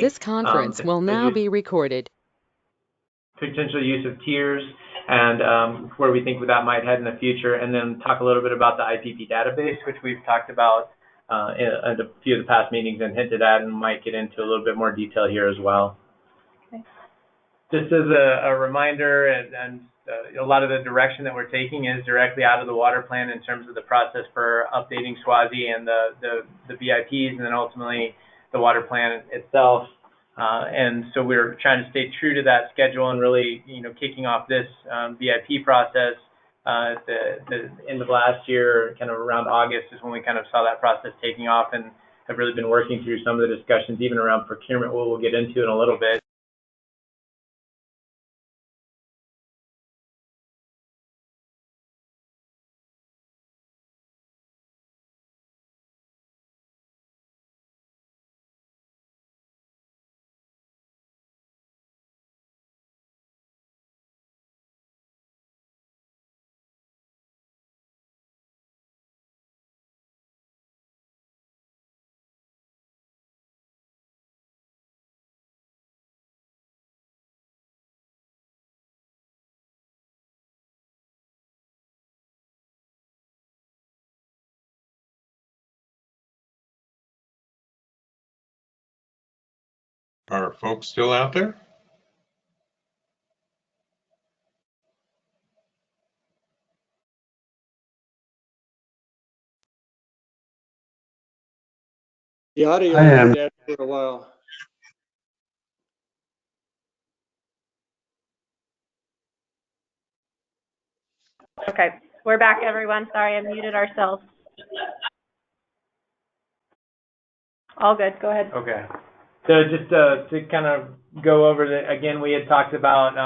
This conference will now be recorded. Potential use of tiers and where we think that might head in the future, and then talk a little bit about the IPP database, which we've talked about in a few of the past meetings and hinted at, and might get into a little bit more detail here as well. Okay. Just as a reminder, and a lot of the direction that we're taking is directly out of the water plan in terms of the process for updating SWASI and the VIPs, and then ultimately the water plan itself. And so we're trying to stay true to that schedule and really, kicking off this VIP process at the end of last year, kind of around August is when we kind of saw that process taking off, and have really been working through some of the discussions, even around procurement, what we'll get into in a little bit. Are folks still out there? The audio went dead for a while. Okay, we're back, everyone. Sorry, I muted ourselves. All good. Go ahead. Okay. So just to kind of go over again, we had talked about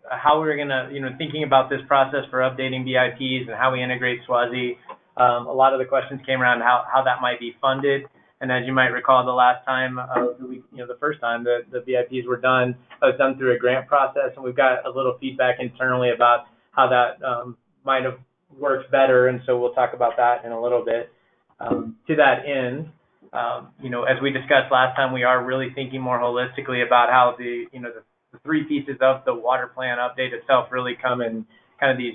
how we were going to, thinking about this process for updating VIPs and how we integrate SWASI. A lot of the questions came around how that might be funded. And as you might recall, the last time, the first time the VIPs were done, it was done through a grant process. And we've got a little feedback internally about how that might have worked better. And so we'll talk about that in a little bit. To that end, as we discussed last time, we are really thinking more holistically about how the three pieces of the water plan update itself really come in kind of these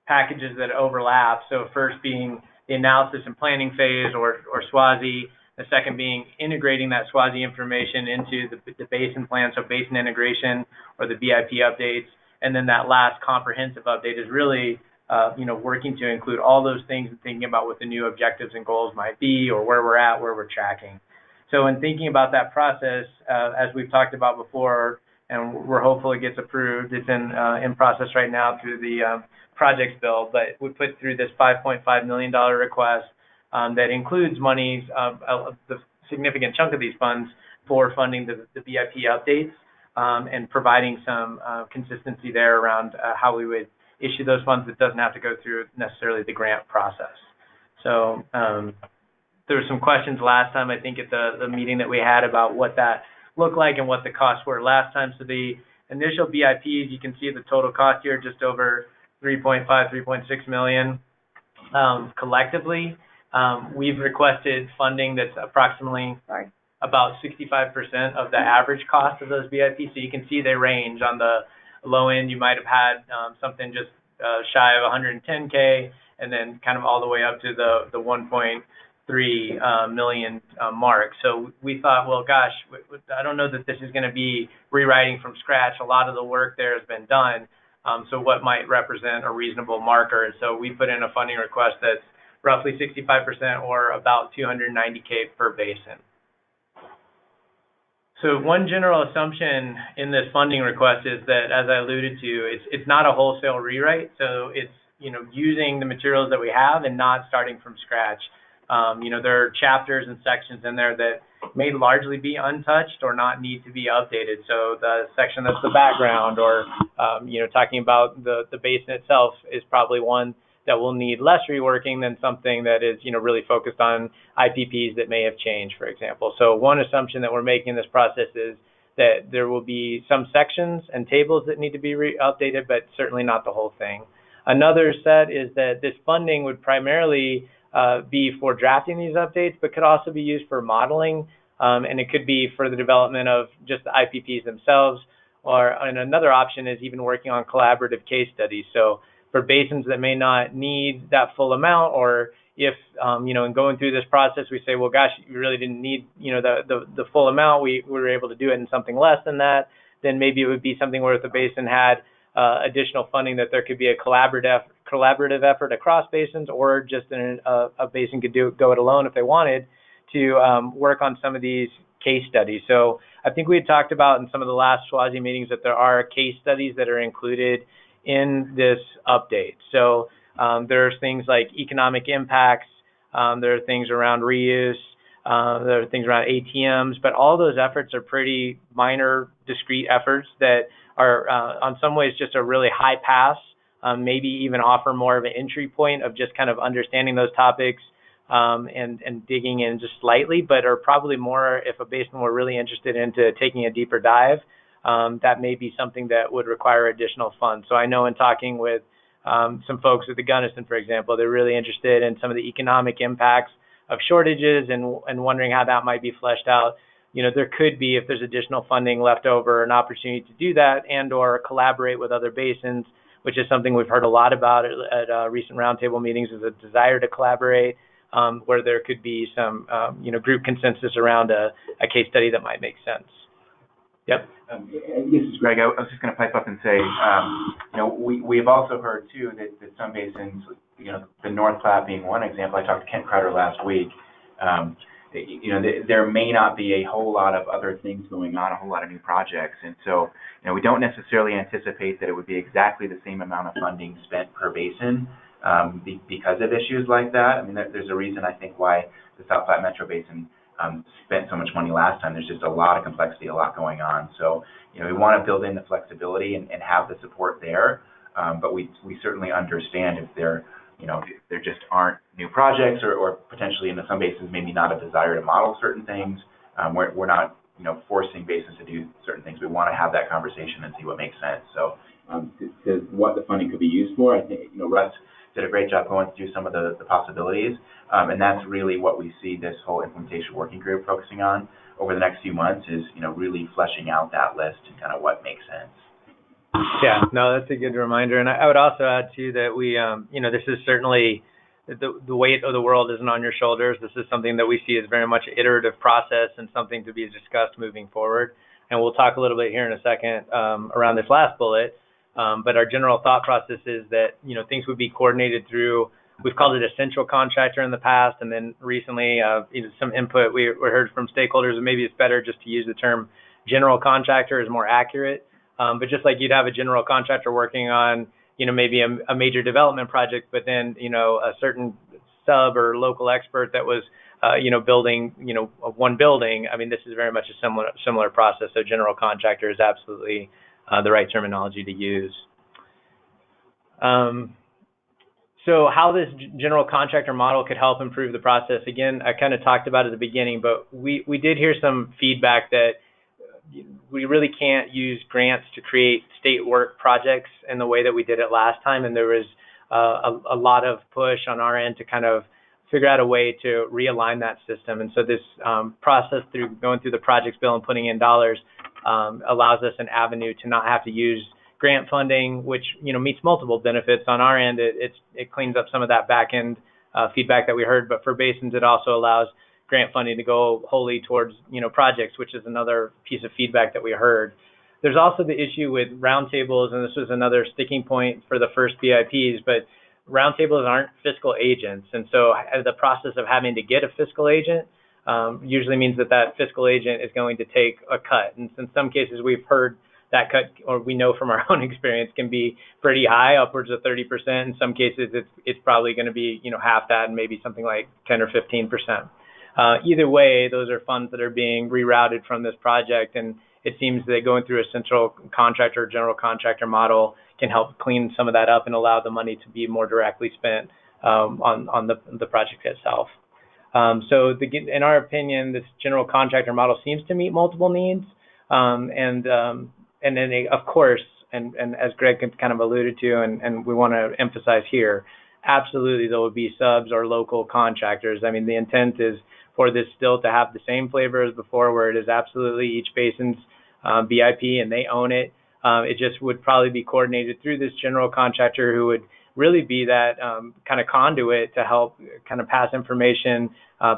packages that overlap. So first being the analysis and planning phase, or SWASI. The second being integrating that SWASI information into the basin plan, so basin integration or the VIP updates. And then that last comprehensive update is really working to include all those things and thinking about what the new objectives and goals might be, or where we're at, where we're tracking. So in thinking about that process, as we've talked about before, and we're hopeful it gets approved, it's in process right now through the projects bill, but we put through this $5.5 million request that includes monies, the significant chunk of these funds for funding the VIP updates and providing some consistency there around how we would issue those funds that doesn't have to go through necessarily the grant process. So there were some questions last time, I think, at the meeting that we had about what that looked like and what the costs were last time. So the initial VIPs, you can see the total cost here, just over 3.6 million collectively. We've requested funding that's approximately about 65% of the average cost of those VIPs. So you can see they range. On the low end, you might have had something just shy of 110K, and then kind of all the way up to the 1.3 million mark. So we thought, well, gosh, I don't know that this is going to be rewriting from scratch. A lot of the work there has been done. So what might represent a reasonable marker? And so we put in a funding request that's roughly 65%, or about 290K per basin. So one general assumption in this funding request is that, as I alluded to, it's not a wholesale rewrite. So it's using the materials that we have and not starting from scratch. There are chapters and sections in there that may largely be untouched or not need to be updated. So the section that's the background, or talking about the basin itself, is probably one that will need less reworking than something that is really focused on IPPs that may have changed, for example. So one assumption that we're making in this process is that there will be some sections and tables that need to be updated, but certainly not the whole thing. Another set is that this funding would primarily be for drafting these updates, but could also be used for modeling and it could be for the development of just the IPPs themselves, and another option is even working on collaborative case studies. So for basins that may not need that full amount, or if, in going through this process, we say, well, gosh, you really didn't need, the full amount, we were able to do it in something less than that, then maybe it would be something where if the basin had additional funding, that there could be a collaborative effort across basins, or just a basin could go it alone if they wanted to work on some of these case studies. So I think we had talked about in some of the last SWASI meetings that there are case studies that are included in this update. So there's things like economic impacts, there are things around reuse, there are things around ATMs, but all those efforts are pretty minor, discrete efforts that are on some ways just a really high pass, maybe even offer more of an entry point of just kind of understanding those topics and digging in just slightly, but are probably more, if a basin were really interested into taking a deeper dive, that may be something that would require additional funds. So I know in talking with some folks at the Gunnison, for example, they're really interested in some of the economic impacts of shortages and wondering how that might be fleshed out. There could be, if there's additional funding left over, an opportunity to do that and or collaborate with other basins, which is something we've heard a lot about at recent roundtable meetings, is a desire to collaborate, where there could be some, group consensus around a case study that might make sense. Yep. This is Greg. I was just going to pipe up and say, we've also heard too that some basins, the North Platte being one example. I talked to Kent Crowder last week. There may not be a whole lot of other things going on, a whole lot of new projects, and so we don't necessarily anticipate that it would be exactly the same amount of funding spent per basin because of issues like that. I mean, there's a reason, I think, why the South Platte Metro Basin spent so much money last time. There's just a lot of complexity, a lot going on. So, we want to build in the flexibility and have the support there, but we certainly understand if there just aren't new projects or potentially in some basins maybe not a desire to model certain things. We're not, forcing basins to do certain things. We want to have that conversation and see what makes sense. So, to what the funding could be used for, I think, Russ did a great job going through some of the possibilities, and that's really what we see this whole implementation working group focusing on over the next few months is, really fleshing out that list and kind of what makes sense. Yeah, no, that's a good reminder. And I would also add, too, that we, this is certainly the weight of the world isn't on your shoulders. This is something that we see as very much an iterative process and something to be discussed moving forward. And we'll talk a little bit here in a second around this last bullet. But our general thought process is that, things would be coordinated through, we've called it a central contractor in the past, and then recently, some input we heard from stakeholders, and maybe it's better just to use the term general contractor is more accurate. But just like you'd have a general contractor working on, maybe a major development project, but then, a certain sub or local expert that was, building, one building. I mean, this is very much a similar process. So general contractor is absolutely the right terminology to use. So how this general contractor model could help improve the process, again, I kind of talked about at the beginning, but we did hear some feedback that we really can't use grants to create state work projects in the way that we did it last time. And there was a lot of push on our end to kind of figure out a way to realign that system. And so this process through going through the projects bill and putting in dollars allows us an avenue to not have to use grant funding, which meets multiple benefits. On our end, it cleans up some of that back end feedback that we heard, but for basins, it also allows grant funding to go wholly towards projects, which is another piece of feedback that we heard. There's also the issue with roundtables, and this was another sticking point for the first BIPs, but roundtables aren't fiscal agents, and so the process of having to get a fiscal agent usually means that fiscal agent is going to take a cut, and in some cases we've heard that cut, or we know from our own experience, can be pretty high, upwards of 30%. In some cases, it's probably going to be half that, and maybe something like 10 or 15%. Either way, those are funds that are being rerouted from this project, and it seems that going through a central contractor or general contractor model can help clean some of that up and allow the money to be more directly spent on the project itself. So in our opinion, this general contractor model seems to meet multiple needs, and then of course, and as Greg kind of alluded to, and we want to emphasize here, absolutely there will be subs or local contractors. I mean, the intent is for this still to have the same flavor as before, where it is absolutely each basin's BIP and they own it. It just would probably be coordinated through this general contractor who would really be that kind of conduit to help kind of pass information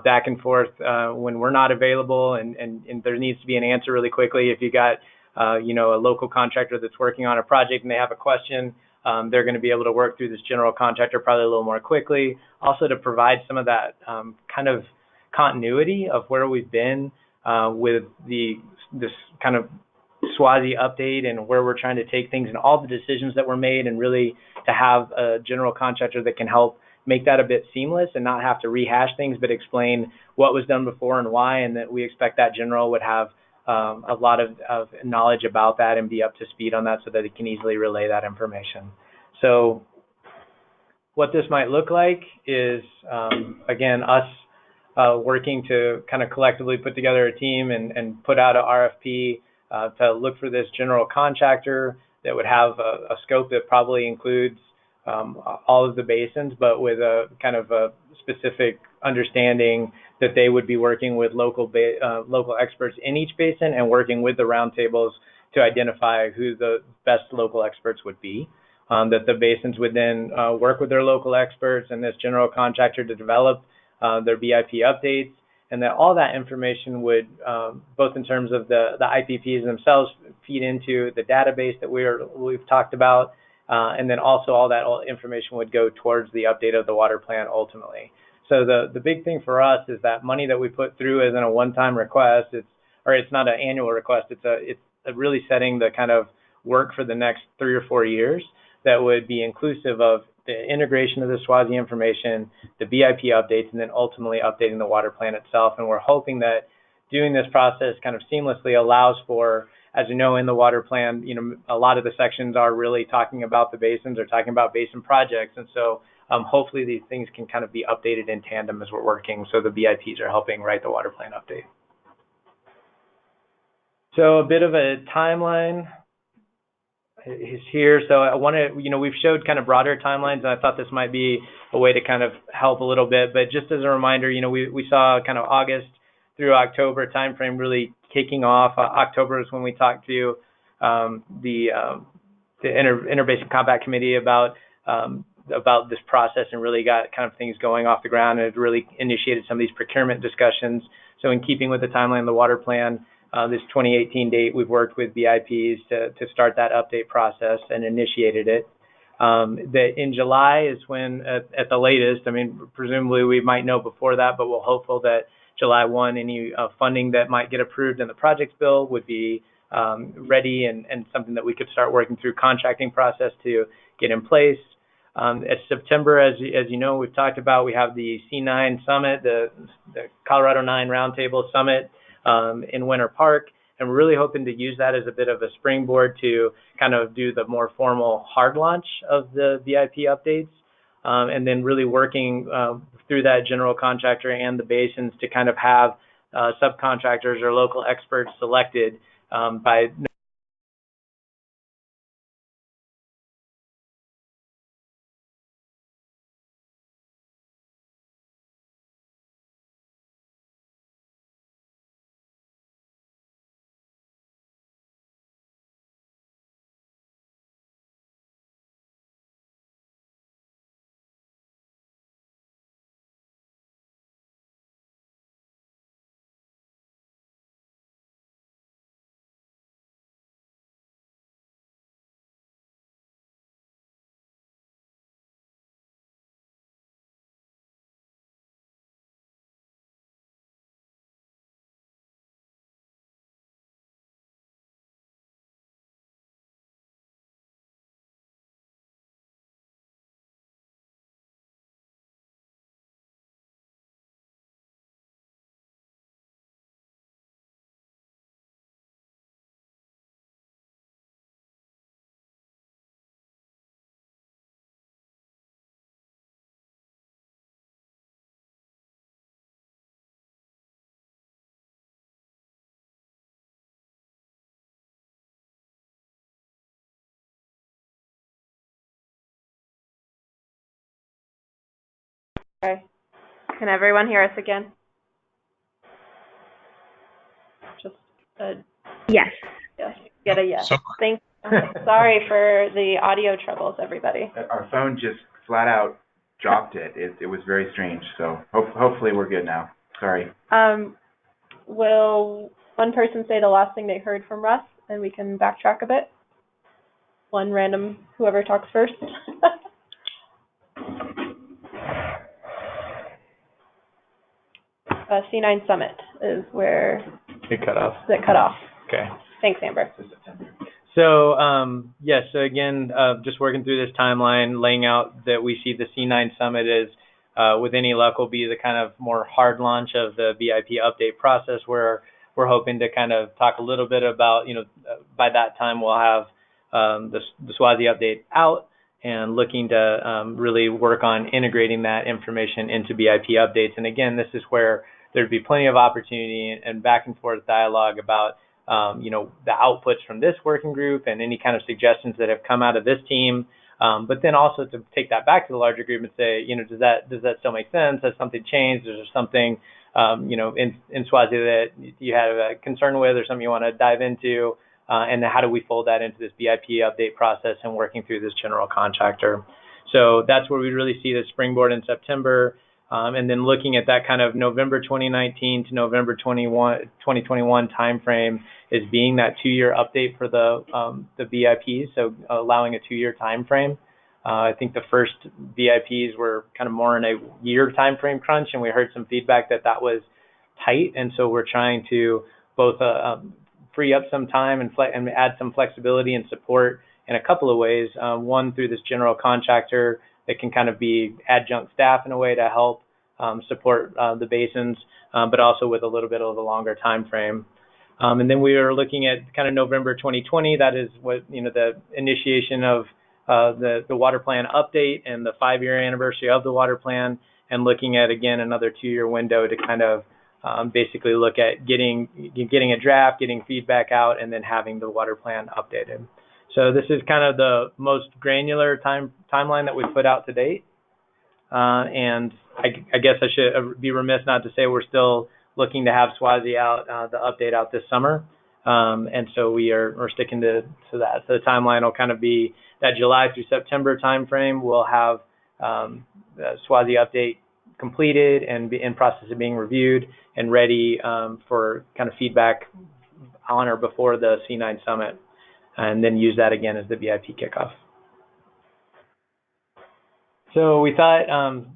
back and forth when we're not available and there needs to be an answer really quickly. If you got a local contractor that's working on a project and they have a question, they're going to be able to work through this general contractor probably a little more quickly. Also to provide some of that kind of continuity of where we've been with this kind of SWASI update and where we're trying to take things and all the decisions that were made, and really to have a general contractor that can help make that a bit seamless and not have to rehash things, but explain what was done before and why, and that we expect that general would have a lot of knowledge about that and be up to speed on that so that it can easily relay that information. So what this might look like is, again, us working to kind of collectively put together a team and put out an RFP to look for this general contractor that would have a scope that probably includes all of the basins, but with a kind of a specific understanding that they would be working with local experts in each basin and working with the roundtables to identify who the best local experts would be. That the basins would then work with their local experts and this general contractor to develop their BIP updates, and that all that information would, both in terms of the IPPs themselves, feed into the database that we've talked about, and then also all that information would go towards the update of the water plan ultimately. So the big thing for us is that money that we put through isn't a one-time request. It's not an annual request. It's really setting the kind of work for the next 3 or 4 years that would be inclusive of the integration of the SWASI information, the BIP updates, and then ultimately updating the water plan itself. And we're hoping that doing this process kind of seamlessly allows for, as you know, in the water plan, a lot of the sections are really talking about the basins or talking about basin projects. And so hopefully these things can kind of be updated in tandem as we're working. So the BIPs are helping write the water plan update. So a bit of a timeline is here. So I want to, we've showed kind of broader timelines, and I thought this might be a way to kind of help a little bit. But just as a reminder, we saw kind of August through October timeframe really kicking off. October is when we talked to the Interbasin Compact Committee about this process and really got kind of things going off the ground, and it really initiated some of these procurement discussions. So in keeping with the timeline of the water plan, this 2018 date, we've worked with BIPs to start that update process and initiated it. That in July is when, at the latest, presumably we might know before that, but we're hopeful that July 1, any funding that might get approved in the projects bill would be ready and something that we could start working through contracting process to get in place. At September, as you know, we've talked about, we have the C9 Summit, the Colorado 9 Roundtable Summit in Winter Park, and we're really hoping to use that as a bit of a springboard to kind of do the more formal hard launch of the BIP updates, and then really working through that general contractor and the basins to kind of have subcontractors or local experts selected by Okay. Can everyone hear us again? Yes. Yes. Get a yes. So, Thanks. Sorry for the audio troubles, everybody. Our phone just flat out dropped it. It was very strange. So hopefully we're good now. Sorry. Will one person say the last thing they heard from Russ, and we can backtrack a bit? One random, whoever talks first. C9 Summit is where It cut off. it cut off. Okay. Thanks, Amber. So, yes, so again, just working through this timeline, laying out that we see the C9 Summit as, with any luck, will be the kind of more hard launch of the BIP update process, where we're hoping to kind of talk a little bit about, by that time we'll have the SWASI update out and looking to really work on integrating that information into BIP updates. And again, this is where there'd be plenty of opportunity and back and forth dialogue about the outputs from this working group and any kind of suggestions that have come out of this team. But then also to take that back to the larger group and say, does that still make sense? Has something changed? Is there something, in SWASI that you have a concern with or something you want to dive into? And how do we fold that into this BIP update process and working through this general contractor? So that's where we really see the springboard in September. And then looking at that kind of November 2019 to November 2021 timeframe as being that 2-year update for the BIPs, so allowing a 2-year timeframe. I think the first BIPs were kind of more in a year timeframe crunch, and we heard some feedback that was tight, and so we're trying to both free up some time and add some flexibility and support in a couple of ways. One, through this general contractor that can kind of be adjunct staff in a way to help support the basins, but also with a little bit of a longer time frame. And then we are looking at kind of November 2020. That is what, the initiation of the water plan update and the 5-year anniversary of the water plan, and looking at, again, another 2-year window to kind of basically look at getting a draft, getting feedback out, and then having the water plan updated. So this is kind of the most granular timeline that we've put out to date. And I guess I should be remiss not to say we're still looking to have SWASI out, the update out this summer. And so we're sticking to that. So the timeline will kind of be that July through September timeframe. We'll have the SWASI update completed and be in process of being reviewed and ready for kind of feedback on or before the C9 Summit, and then use that again as the BIP kickoff. So we thought,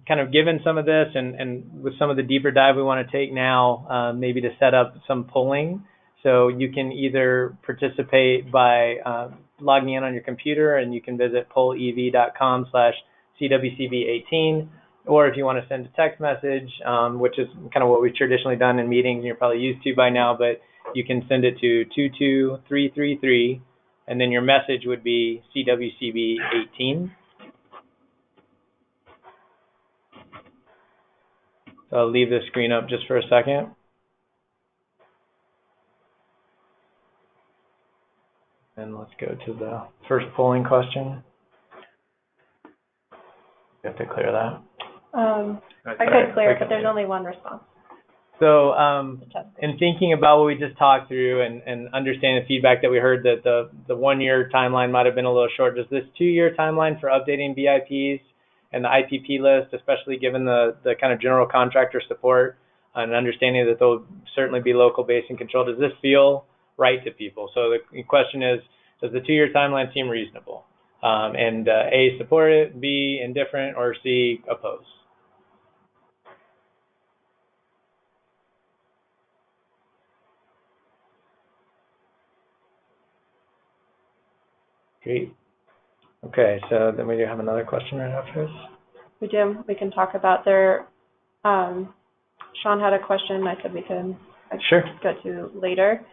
kind of given some of this and with some of the deeper dive we want to take now, maybe to set up some polling. So you can either participate by logging in on your computer, and you can visit pollev.com/CWCB18, or if you want to send a text message, which is kind of what we've traditionally done in meetings and you're probably used to by now, but you can send it to 22333, and then your message would be CWCB18. So I'll leave the screen up just for a second. And let's go to the first polling question. You have to clear that. I could clear it, but there's only one response. So in thinking about what we just talked through and understanding the feedback that we heard that the 1-year timeline might have been a little short, does this 2-year timeline for updating BIPs and the IPP list, especially given the kind of general contractor support and understanding that they'll certainly be local basin control, does this feel right to people? So the question is, does the 2-year timeline seem reasonable? And A, support it, B, indifferent, or C, oppose? Great. Okay, so then we do have another question right after this. We do. We can talk about their, Sean had a question I said we could Sure. go to later.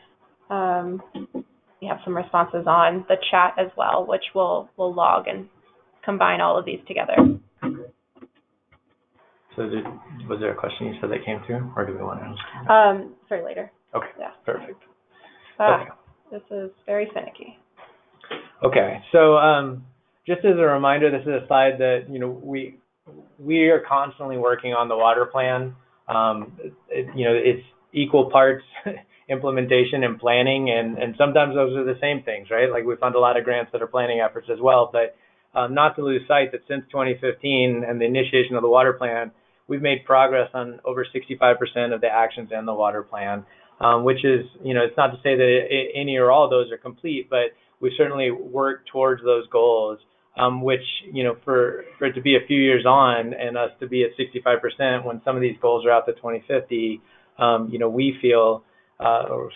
We have some responses on the chat as well, which we'll log and combine all of these together. So was there a question you said that came through, or do we want to ask? For later. Okay, Yeah. perfect. Okay. Okay. This is very finicky. Okay, so just as a reminder, this is a slide that we are constantly working on the water plan. It's equal parts implementation and planning, and sometimes those are the same things, right? Like we fund a lot of grants that are planning efforts as well, but not to lose sight that since 2015 and the initiation of the water plan, we've made progress on over 65% of the actions in the water plan, which is, it's not to say that any or all of those are complete, but we certainly work towards those goals, which, for it to be a few years on and us to be at 65% when some of these goals are out to 2050, we feel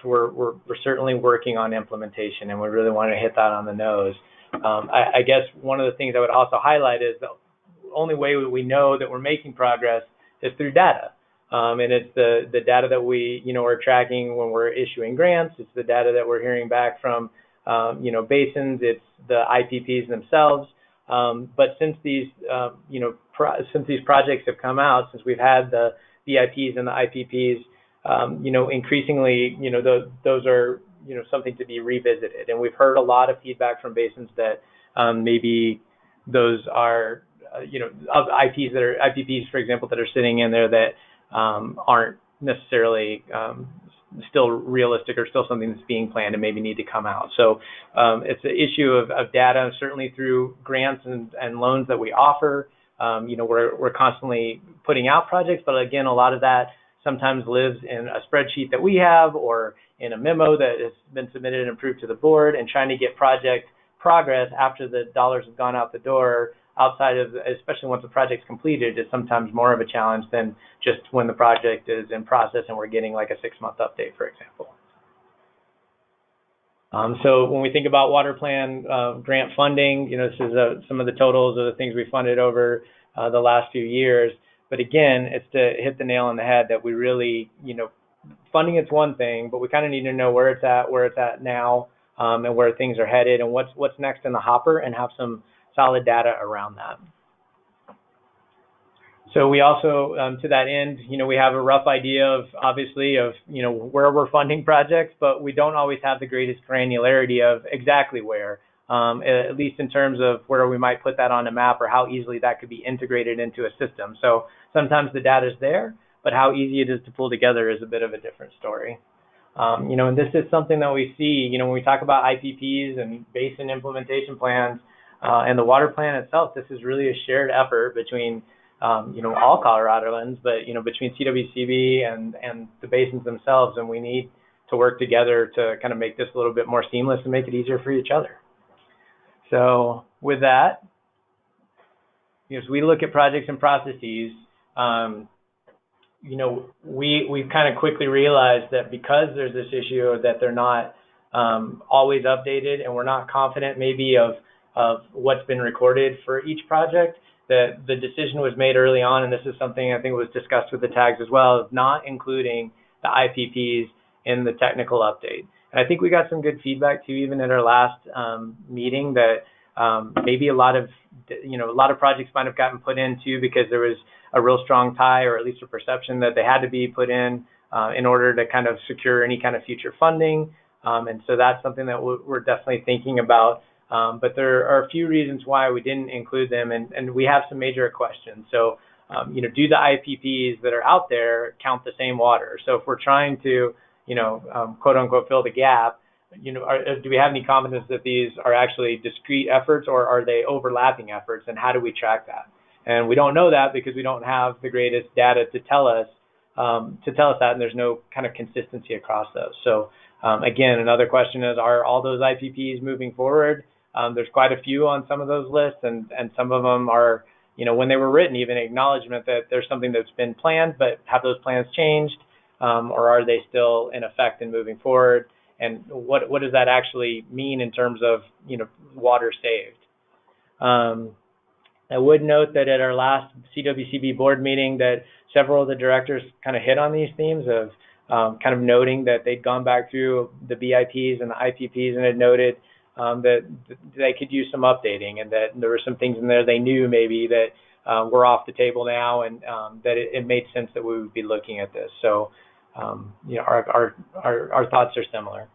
we're certainly working on implementation, and we really want to hit that on the nose. I guess one of the things I would also highlight is the only way we know that we're making progress is through data. And it's the data that we, are tracking when we're issuing grants. It's the data that we're hearing back from, basins. It's the IPPs themselves. But since these, since these projects have come out, since we've had the VIPs and the IPPs, increasingly, those are, something to be revisited. And we've heard a lot of feedback from basins that maybe those are, IPPs, for example, that are sitting in there that aren't necessarily still realistic or still something that's being planned and maybe need to come out. So it's an issue of data, certainly through grants and loans that we offer. We're constantly putting out projects, but again, a lot of that sometimes lives in a spreadsheet that we have or in a memo that has been submitted and approved to the board, and trying to get project progress after the dollars have gone out the door outside of, especially once the project's completed, is sometimes more of a challenge than just when the project is in process and we're getting like a 6-month update, for example. So when we think about water plan grant funding, this is some of the totals of the things we funded over the last few years. But again, it's to hit the nail on the head that we really, funding is one thing, but we kind of need to know where it's at now, and where things are headed, and what's next in the hopper, and have some solid data around that. So we also, to that end, we have a rough idea of, obviously, of, where we're funding projects, but we don't always have the greatest granularity of exactly where, at least in terms of where we might put that on a map or how easily that could be integrated into a system. So sometimes the data is there, but how easy it is to pull together is a bit of a different story. And this is something that we see, when we talk about IPPs and basin implementation plans, and the water plan itself. This is really a shared effort between, all Coloradoans, but, between CWCB and the basins themselves. And we need to work together to kind of make this a little bit more seamless and make it easier for each other. So with that, as we look at projects and processes, we've kind of quickly realized that because there's this issue that they're not always updated, and we're not confident maybe of what's been recorded for each project, that the decision was made early on, and this is something I think was discussed with the tags as well, of not including the IPPs in the technical update. And I think we got some good feedback too, even at our last meeting, that maybe a lot of projects might have gotten put in too because there was a real strong tie, or at least a perception that they had to be put in order to kind of secure any kind of future funding. And so that's something that we're definitely thinking about. But there are a few reasons why we didn't include them, and we have some major questions. So, do the IPPs that are out there count the same water? So if we're trying to, quote unquote, fill the gap, do we have any confidence that these are actually discrete efforts, or are they overlapping efforts, and how do we track that? And we don't know that because we don't have the greatest data to tell us that, and there's no kind of consistency across those. So again, another question is, are all those IPPs moving forward? There's quite a few on some of those lists, and some of them are, when they were written, even acknowledgement that there's something that's been planned, but have those plans changed, or are they still in effect and moving forward? And what does that actually mean in terms of, water saved? I would note that at our last CWCB board meeting that several of the directors kind of hit on these themes of kind of noting that they'd gone back through the BIPs and the IPPs and had noted that they could use some updating, and that there were some things in there they knew maybe that were off the table now, and that it made sense that we would be looking at this. So, our thoughts are similar.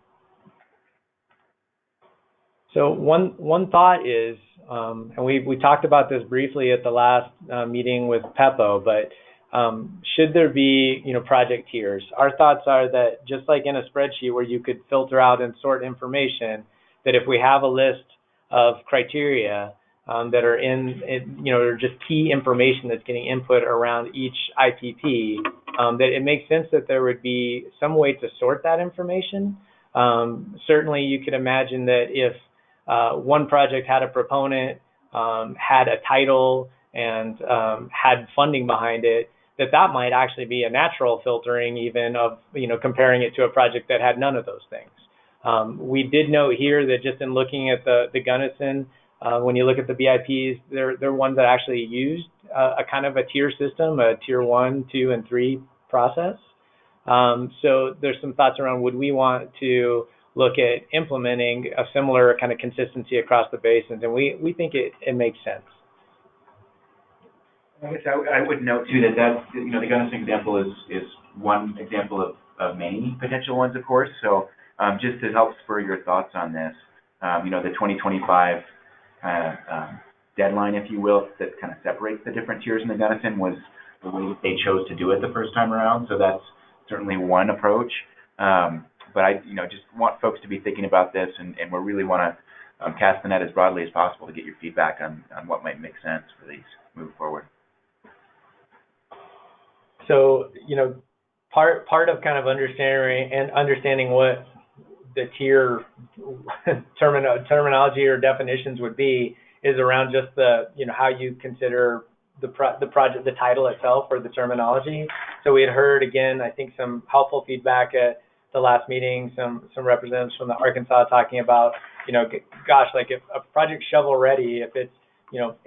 So one thought is, and we talked about this briefly at the last meeting with Peppo, but should there be, project tiers? Our thoughts are that just like in a spreadsheet where you could filter out and sort information, that if we have a list of criteria that are or just key information that's getting input around each IPP, that it makes sense that there would be some way to sort that information. Certainly, you could imagine that if one project had a proponent, had a title, and had funding behind it, that might actually be a natural filtering even of, comparing it to a project that had none of those things. We did note here that just in looking at the Gunnison, when you look at the BIPs, they're ones that actually used a kind of a tier system, a tier 1, 2, and 3 process. So there's some thoughts around, would we want to look at implementing a similar kind of consistency across the basins? And we think it makes sense. I guess I would note too that the Gunnison example is one example of many potential ones, of course. So just to help spur your thoughts on this, the 2025 kind of deadline, if you will, that kind of separates the different tiers in the Gunnison was the way that they chose to do it the first time around. So that's certainly one approach. But I just want folks to be thinking about this, and we really want to cast the net as broadly as possible to get your feedback on what might make sense for these moving forward. So, part of kind of understanding what the tier terminology or definitions would be is around just the, how you consider the project, the title itself, or the terminology. So we had heard, again, I think some helpful feedback at the last meeting, some representatives from the Arkansas talking about, gosh, like if a project's shovel ready, if it's,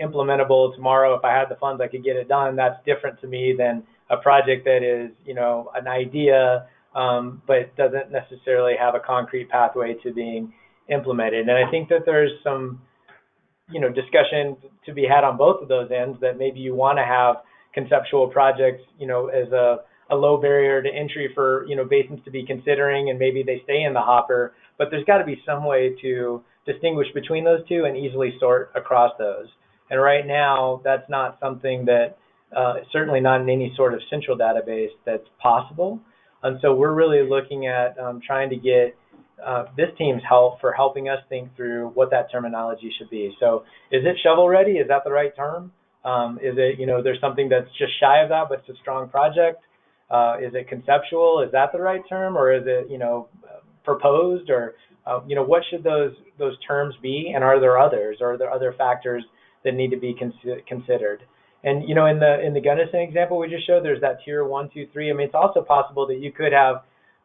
implementable tomorrow, if I had the funds, I could get it done. That's different to me than a project that is, an idea, but doesn't necessarily have a concrete pathway to being implemented. And I think that there's some, discussion to be had on both of those ends, that maybe you want to have conceptual projects, as a low barrier to entry for, basins to be considering, and maybe they stay in the hopper, but there's got to be some way to distinguish between those two and easily sort across those. And right now, that's not something that, certainly not in any sort of central database that's possible. And so we're really looking at trying to get this team's help for helping us think through what that terminology should be. So is it shovel ready? Is that the right term? Is it, there's something that's just shy of that, but it's a strong project? Is it conceptual? Is that the right term? Or is it, proposed? Or, what should those terms be? And are there others? Or are there other factors that need to be considered? And, in the Gunnison example we just showed, there's that tier 1, 2, 3. I mean, it's also possible that you could have,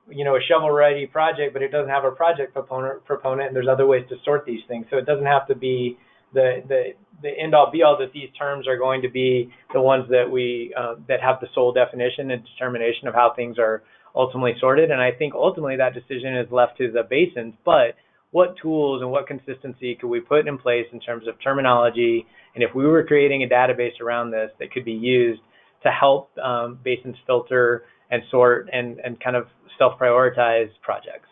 a shovel-ready project, but it doesn't have a project proponent, and there's other ways to sort these things. So it doesn't have to be the end-all, be-all that these terms are going to be the ones that we that have the sole definition and determination of how things are ultimately sorted. And I think ultimately that decision is left to the basins. But what tools and what consistency could we put in place in terms of terminology? And if we were creating a database around this that could be used to help basins filter and sort and kind of self-prioritize projects.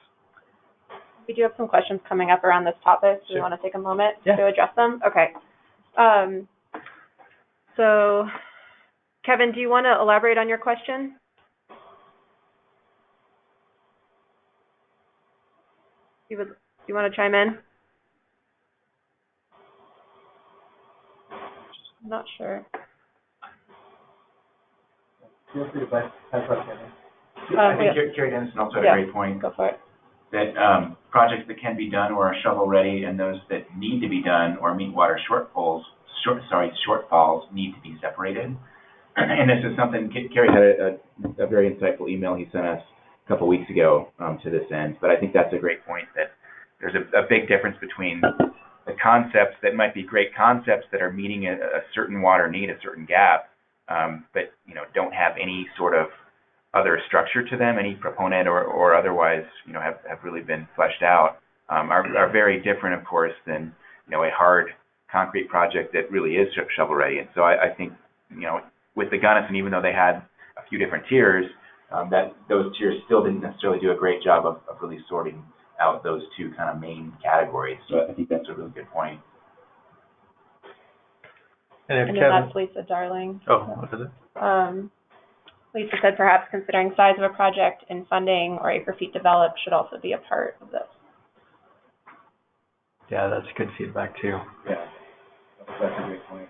We do have some questions coming up around this topic. Do you want to take a moment to address them? Okay. So, Kevin, do you want to elaborate on your question? Do you want to chime in? I'm not sure. Feel free to pass up, Kevin. I think Carrie Dennison also had a great point. Go for it. That projects that can be done or are shovel ready, and those that need to be done or meet water shortfalls need to be separated. And this is something Carrie had a very insightful email he sent us a couple weeks ago to this end. But I think that's a great point, that there's a big difference between the concepts that might be great concepts that are meeting a certain water need, a certain gap, but don't have any sort of other structure to them, any proponent or otherwise, have really been fleshed out, are very different, of course, than, a hard concrete project that really is shovel ready. And so I think, with the Gunnison, even though they had a few different tiers, that those tiers still didn't necessarily do a great job of really sorting out those two kind of main categories. So I think that's a really good point. And then that's Lisa Darling. Oh, what is it? Lisa said perhaps considering size of a project and funding or acre feet developed should also be a part of this. Yeah, that's good feedback too. Yeah, that's a great point.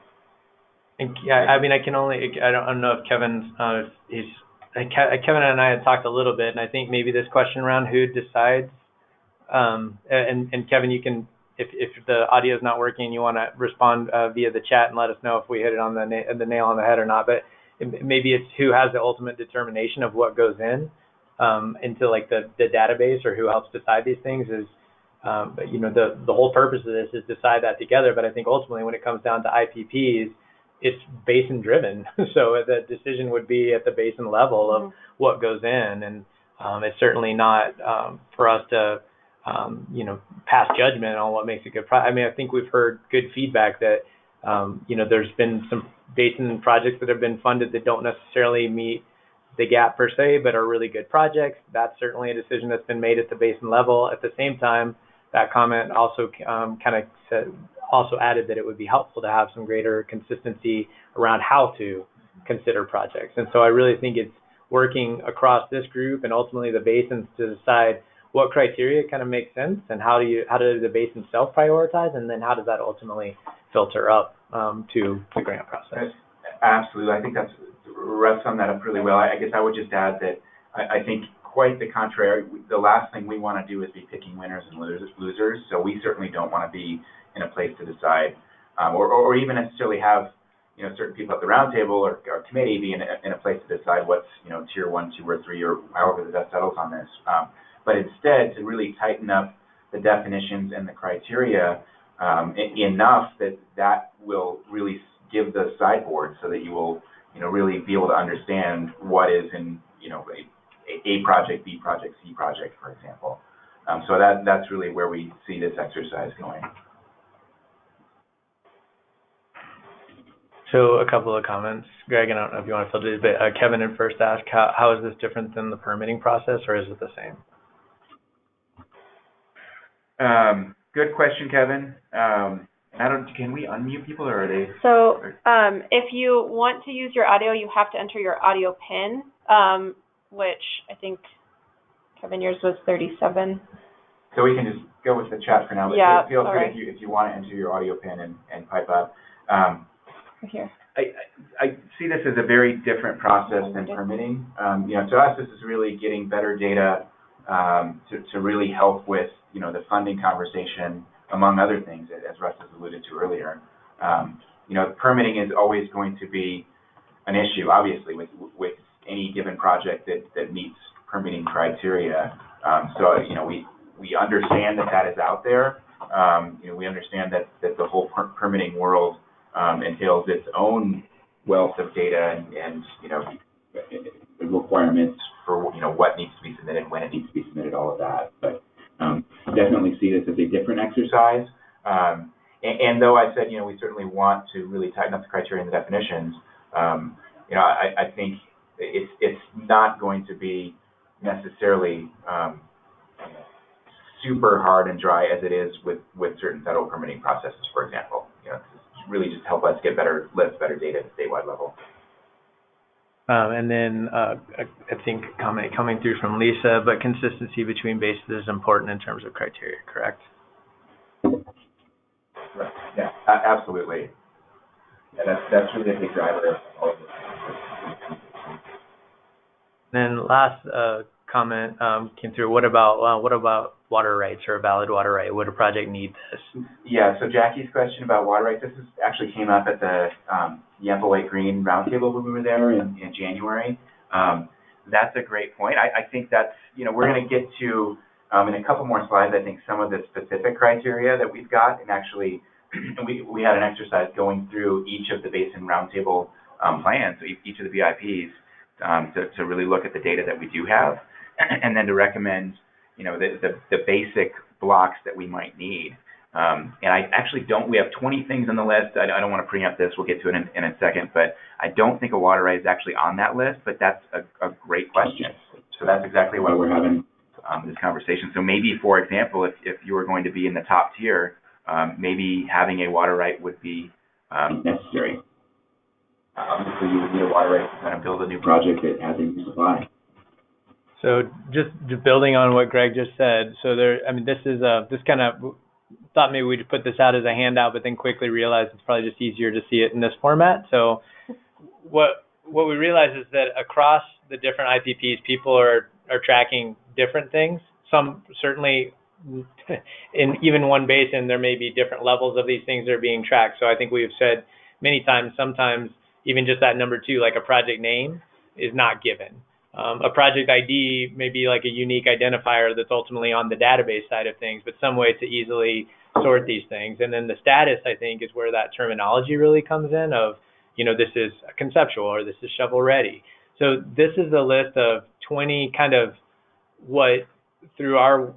And yeah, I mean, I don't know if Kevin and I had talked a little bit, and I think maybe this question around who decides, and Kevin, you can, if the audio is not working, you want to respond via the chat and let us know if we hit it on the nail on the head or not. But maybe it's who has the ultimate determination of what goes in into like the database, or who helps decide these things is. But you know, the whole purpose of this is decide that together. But I think ultimately, when it comes down to IPPs, it's basin driven. So the decision would be at the basin level of what goes in, and it's certainly not for us to you know, pass judgment on what makes a good project. I mean, I think we've heard good feedback that you know, there's been some basin projects that have been funded that don't necessarily meet the gap per se, but are really good projects. That's certainly a decision that's been made at the basin level. At the same time, that comment also also added that it would be helpful to have some greater consistency around how to consider projects. And so I really think it's working across this group and ultimately the basins to decide what criteria kind of make sense, and how does the basin self-prioritize, and then how does that ultimately filter up to the grant process. Absolutely. I think that's Russ summed that up really well. I guess I would just add that I think quite the contrary. The last thing we want to do is be picking winners and losers. So we certainly don't want to be in a place to decide, or even necessarily have, you know, certain people at the roundtable or committee be in a place to decide what's, you know, tier 1, 2, or 3, or however the dust settles on this. But instead to really tighten up the definitions and the criteria enough that will really give the sideboard, so that you will, you know, really be able to understand what is in, you know, A project, B project, C project, for example. So that's really where we see this exercise going. So a couple of comments, Greg, and I don't know if you want to filter this, but Kevin had first asked, how is this different than the permitting process, or is it the same? Good question, Kevin. Can we unmute people, or are they? So if you want to use your audio, you have to enter your audio PIN, which I think, Kevin, yours was 37. So we can just go with the chat for now, but yeah, feel free if you want to enter your audio PIN and pipe up. Here. I see this as a very different process than permitting. You know, to us, this is really getting better data to really help with, you know, the funding conversation, among other things, as Russ has alluded to earlier. You know, permitting is always going to be an issue, obviously, with any given project that meets permitting criteria. So, you know, we understand that is out there. You know, we understand that the whole permitting world entails its own wealth of data and you know, the requirements for, you know, what needs to be submitted, when it needs to be submitted, all of that. But definitely see this as a different exercise. And though I said, you know, we certainly want to really tighten up the criteria and the definitions, you know, I think it's not going to be necessarily super hard and dry as it is with certain federal permitting processes, for example. You know, it's really just help us get better data at the statewide level. And then I think a comment coming through from Lisa, but consistency between bases is important in terms of criteria, correct? Right. Yeah, absolutely. Yeah, that's really a big driver of all of this. Then last comment came through. What about water rights, or a valid water right? Would a project need this? Yeah. So Jackie's question about water rights, actually came up at the Yampa White Green Roundtable when we were there in January. That's a great point. I think that's, you know, we're going to get to in a couple more slides, I think, some of the specific criteria that we've got, and actually we had an exercise going through each of the Basin Roundtable plans, so each of the BIPs, to really look at the data that we do have, and then to recommend, you know, the basic blocks that we might need. And I actually we have 20 things on the list. I don't want to preempt this. We'll get to it in a second, but I don't think a water right is actually on that list, but that's a great question. So that's exactly why we're having this conversation. So maybe, for example, if you were going to be in the top tier, maybe having a water right would be necessary. obviously you would need a water right to kind of build a new project that has a new supply. So just building on what Greg just said, so there, I mean, this kind of, thought maybe we'd put this out as a handout, but then quickly realized it's probably just easier to see it in this format. So what we realize is that across the different IPPs, people are tracking different things. Some certainly, in even one basin, there may be different levels of these things that are being tracked. So I think we've said many times, sometimes even just that number 2, like a project name, is not given. A project ID may be like a unique identifier that's ultimately on the database side of things, but some way to easily sort these things. And then the status, I think, is where that terminology really comes in of, this is conceptual or this is shovel ready. So this is a list of 20 kind of what through our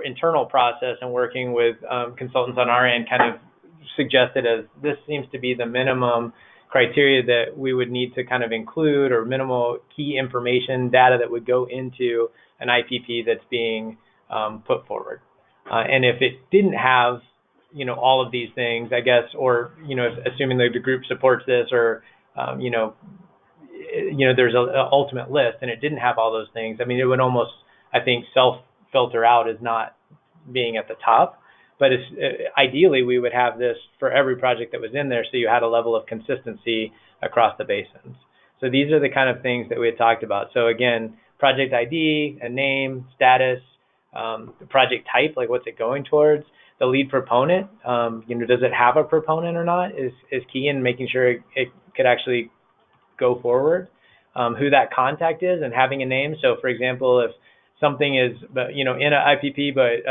internal process and working with consultants on our end kind of suggested as this seems to be the minimum criteria that we would need to kind of include, or minimal key information data that would go into an IPP that's being put forward. And if it didn't have, all of these things, I guess, or, assuming that the group supports this, or, there's an ultimate list and it didn't have all those things, I mean, it would almost, I think, self-filter out as not being at the top. But ideally, we would have this for every project that was in there, so you had a level of consistency across the basins. So these are the kind of things that we had talked about. So again, project ID, a name, status, the project type, like what's it going towards, the lead proponent, does it have a proponent or not, is key in making sure it could actually go forward. Who that contact is and having a name. So for example, if something is, in an IPP, but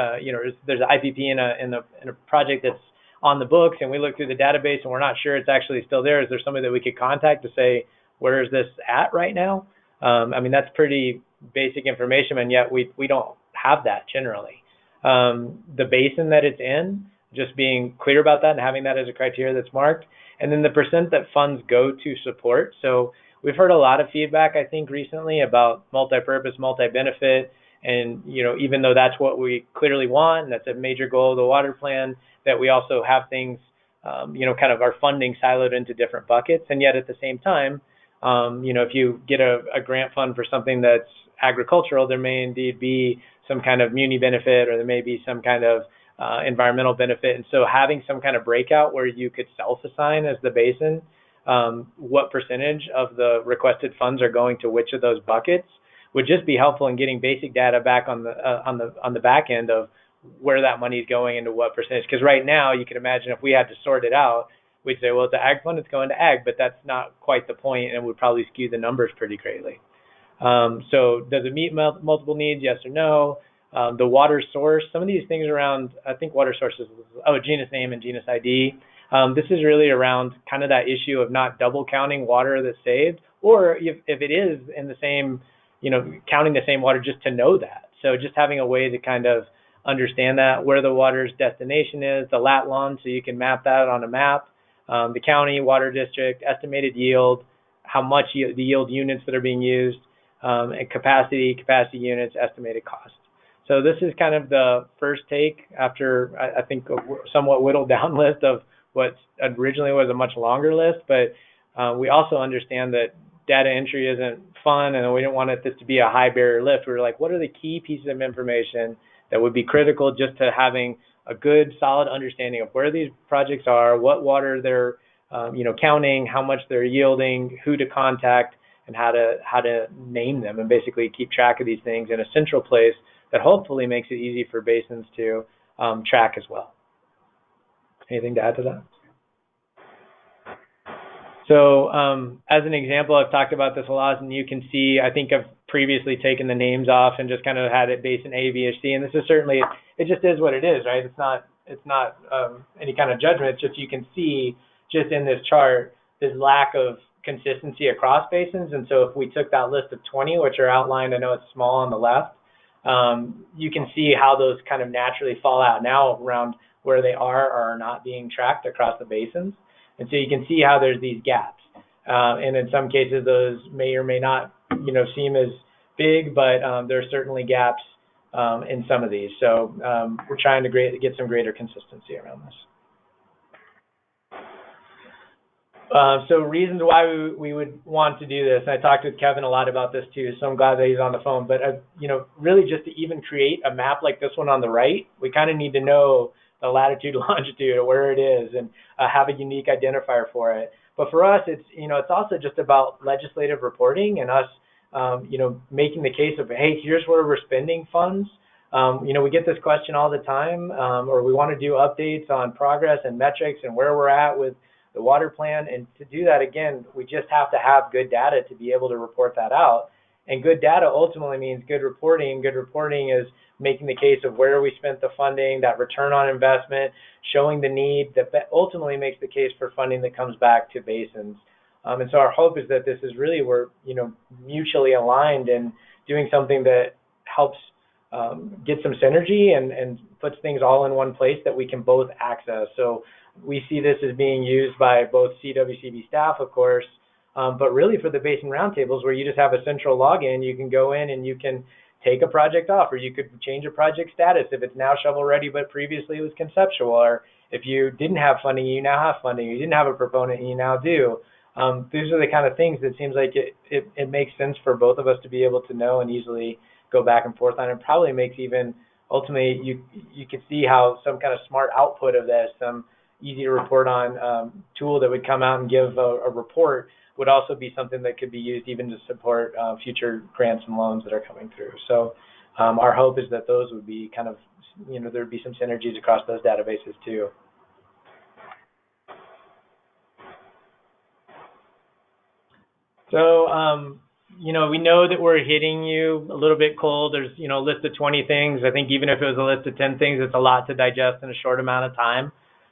there's an IPP in a project that's on the books, and we look through the database and we're not sure it's actually still there. Is there somebody that we could contact to say, where is this at right now? I mean, that's pretty basic information, and yet we don't have that generally. The basin that it's in, just being clear about that and having that as a criteria that's marked, and then the percent that funds go to support. So we've heard a lot of feedback, I think, recently about multi-purpose, multi-benefit, and even though that's what we clearly want, and that's a major goal of the water plan, that we also have things, kind of our funding siloed into different buckets, and yet at the same time, if you get a grant fund for something that's agricultural, there may indeed be some kind of muni benefit, or there may be some kind of environmental benefit, and so having some kind of breakout where you could self-assign as the basin what percentage of the requested funds are going to which of those buckets would just be helpful in getting basic data back on the back end of where that money is going into what percentage. Because right now, you can imagine if we had to sort it out, we'd say, well, it's the ag fund, it's going to ag, but that's not quite the point, and it would probably skew the numbers pretty greatly. So does it meet multiple needs? Yes or no? The water source, some of these things around, I think water sources, genus name and genus ID. This is really around kind of that issue of not double counting water that's saved, or if it is in the same, counting the same water, just to know that. So just having a way to kind of understand that, where the water's destination is, the lat long, so you can map that on a map, the county, water district, estimated yield, how much the yield units that are being used, and capacity units, estimated cost. So this is kind of the first take after, I think, a somewhat whittled down list of what originally was a much longer list, but we also understand that data entry isn't fun, and we don't want this to be a high barrier lift. We're like, what are the key pieces of information that would be critical just to having a good, solid understanding of where these projects are, what water they're, counting, how much they're yielding, who to contact, and how to name them, and basically keep track of these things in a central place that hopefully makes it easy for basins to track as well. Anything to add to that? So as an example, I've talked about this a lot, and you can see, I think I've previously taken the names off and just kind of had it basin A, B, or C, and this is certainly, it just is what it is, right? It's not any kind of judgment. It's just, you can see just in this chart this lack of consistency across basins. And so if we took that list of 20, which are outlined, I know it's small on the left, you can see how those kind of naturally fall out now around where they are or are not being tracked across the basins. And so you can see how there's these gaps. And in some cases, those may or may not, seem as big, but there are certainly gaps in some of these. So we're trying to get some greater consistency around this. So reasons why we would want to do this, and I talked with Kevin a lot about this too, so I'm glad that he's on the phone, but really just to even create a map like this one on the right, we kind of need to know the latitude, longitude, or where it is, and have a unique identifier for it. But for us, it's also just about legislative reporting and us, making the case of, hey, here's where we're spending funds. We get this question all the time, or we want to do updates on progress and metrics and where we're at with the water plan. And to do that, again, we just have to have good data to be able to report that out. And good data ultimately means good reporting. Good reporting is making the case of where we spent the funding, that return on investment, showing the need that ultimately makes the case for funding that comes back to basins. And so our hope is that this is really, we're mutually aligned and doing something that helps get some synergy and puts things all in one place that we can both access. So we see this as being used by both CWCB staff, of course, but really for the basin roundtables where you just have a central login, you can go in and you can take a project off, or you could change a project status if it's now shovel ready but previously it was conceptual, or if you didn't have funding, you now have funding, you didn't have a proponent, you now do. These are the kind of things that seems like it makes sense for both of us to be able to know and easily go back and forth on, and probably makes even ultimately you could see how some kind of smart output of this, some easy to report on tool that would come out and give a report would also be something that could be used even to support future grants and loans that are coming through. So our hope is that those would be kind of, there'd be some synergies across those databases too. So, we know that we're hitting you a little bit cold. There's, a list of 20 things. I think even if it was a list of 10 things, it's a lot to digest in a short amount of time.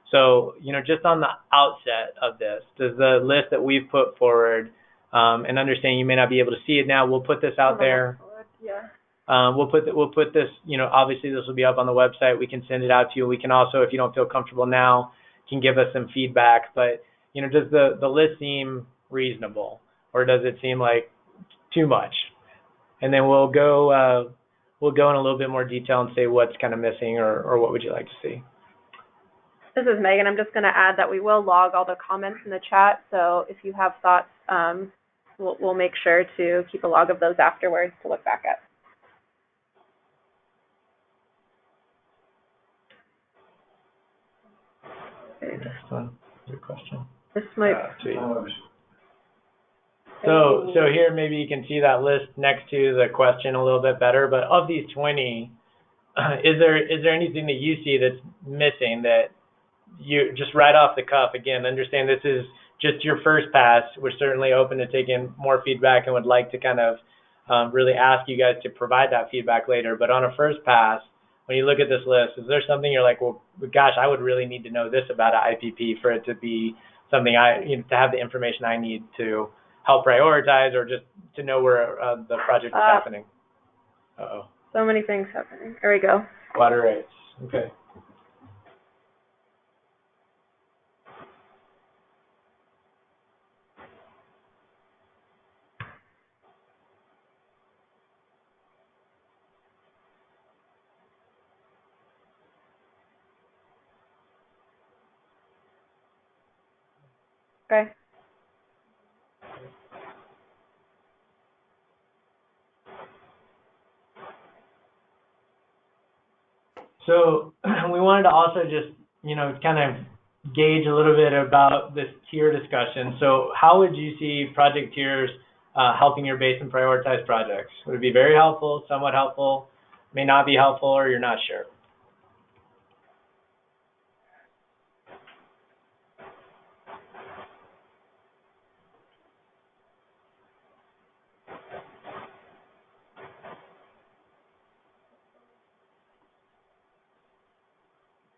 So, just on the outset of this, does the list that we've put forward, and understanding you may not be able to see it now, we'll put this out there. Yeah. We'll put this, obviously this will be up on the website. We can send it out to you. We can also, if you don't feel comfortable now, can give us some feedback. But, does the list seem reasonable, or does it seem like too much? And then we'll go in a little bit more detail and say what's kind of missing, or what would you like to see. This is Megan. I'm just going to add that we will log all the comments in the chat. So if you have thoughts, we'll make sure to keep a log of those afterwards to look back at. Next one. Good question. This might. So here maybe you can see that list next to the question a little bit better. But of these 20, is there anything that you see that's missing that you just right off the cuff? Again, understand this is just your first pass. We're certainly open to taking more feedback and would like to kind of really ask you guys to provide that feedback later. But on a first pass, when you look at this list, is there something you're like, well, gosh, I would really need to know this about an IPP for it to be something to have the information I need to help prioritize, or just to know where the project is happening? Uh-oh. So many things happening. There we go. Water rates. Okay. Okay. So we wanted to also just, kind of gauge a little bit about this tier discussion. So how would you see project tiers helping your basin prioritize projects? Would it be very helpful, somewhat helpful, may not be helpful, or you're not sure?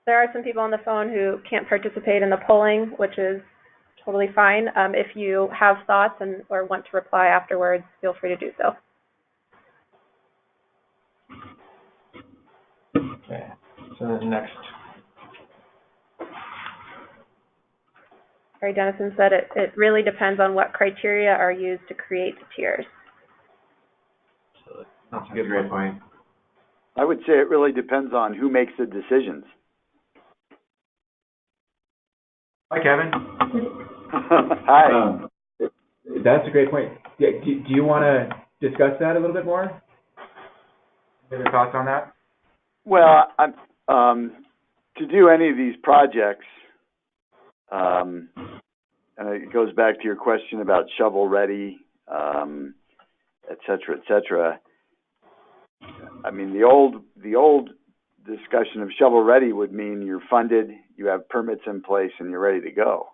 There are some people on the phone who can't participate in the polling, which is totally fine. If you have thoughts or want to reply afterwards, feel free to do so. Okay, so the next. Harry Dennison said it really depends on what criteria are used to create the tiers. That's a good point. I would say it really depends on who makes the decisions. Hi, Kevin. Hi. That's a great point. Do you want to discuss that a little bit more? Any thoughts on that? Well, to do any of these projects, and it goes back to your question about shovel ready, et cetera. I mean, the old discussion of shovel ready would mean you're funded, you have permits in place, and you're ready to go.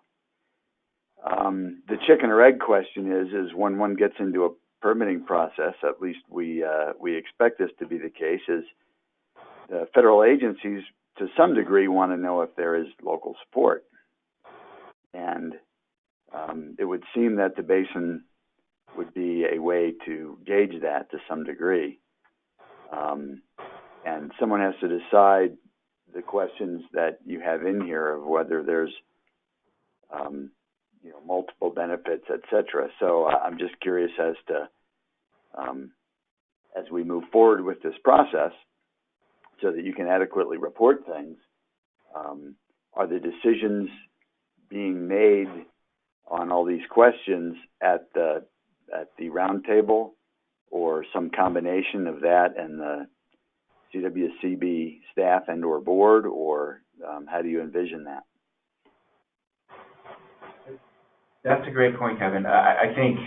The chicken or egg question is when one gets into a permitting process, at least we expect this to be the case, is federal agencies to some degree want to know if there is local support. And it would seem that the basin would be a way to gauge that to some degree. And someone has to decide the questions that you have in here of whether there's multiple benefits, et cetera. So I'm just curious as to, as we move forward with this process, so that you can adequately report things, are the decisions being made on all these questions at the round table, or some combination of that and the CWCB staff and or board, or how do you envision that? That's a great point, Kevin. I think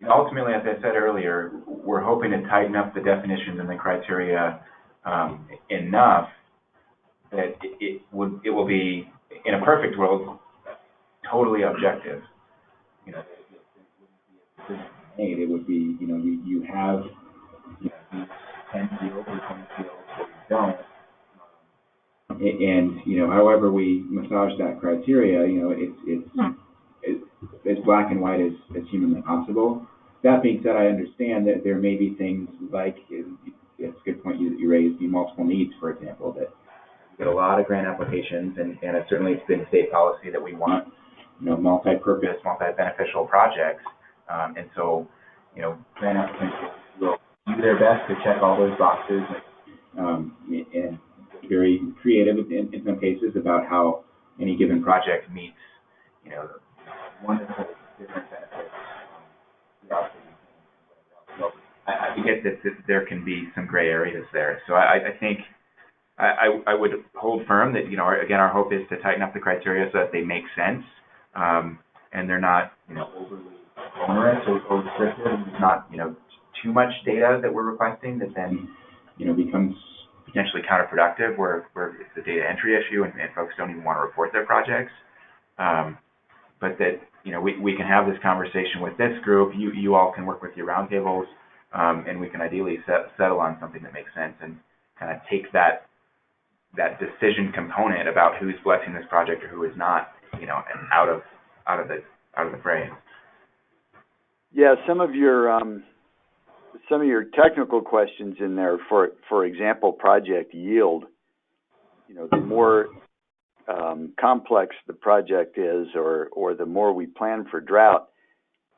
ultimately, as I said earlier, we're hoping to tighten up the definitions and the criteria enough that it will be, in a perfect world, totally objective. It would be, you have these 10 fields or 20 fields that you don't, and however we massage that criteria, it's as black and white as humanly possible. That being said, I understand that there may be things like, it's a good point you raised, multiple needs, for example, that we get a lot of grant applications, and certainly it's been state policy that we want, multi-purpose, multi-beneficial projects, and so, grant applicants will do their best to check all those boxes, and very creative in some cases about how any given project meets, wonderful different benefits. So I get that there can be some gray areas there. So I think I would hold firm that, our hope is to tighten up the criteria so that they make sense, and they're not, overly onerous or restrictive. It's not, too much data that we're requesting that then, becomes potentially counterproductive where it's a data entry issue and folks don't even want to report their projects. But that, we can have this conversation with this group. You all can work with your roundtables, and we can ideally settle on something that makes sense and kind of take that decision component about who's blessing this project or who is not, and out of the fray. Yeah, some of your technical questions in there, for example, project yield. The more complex the project is, or the more we plan for drought,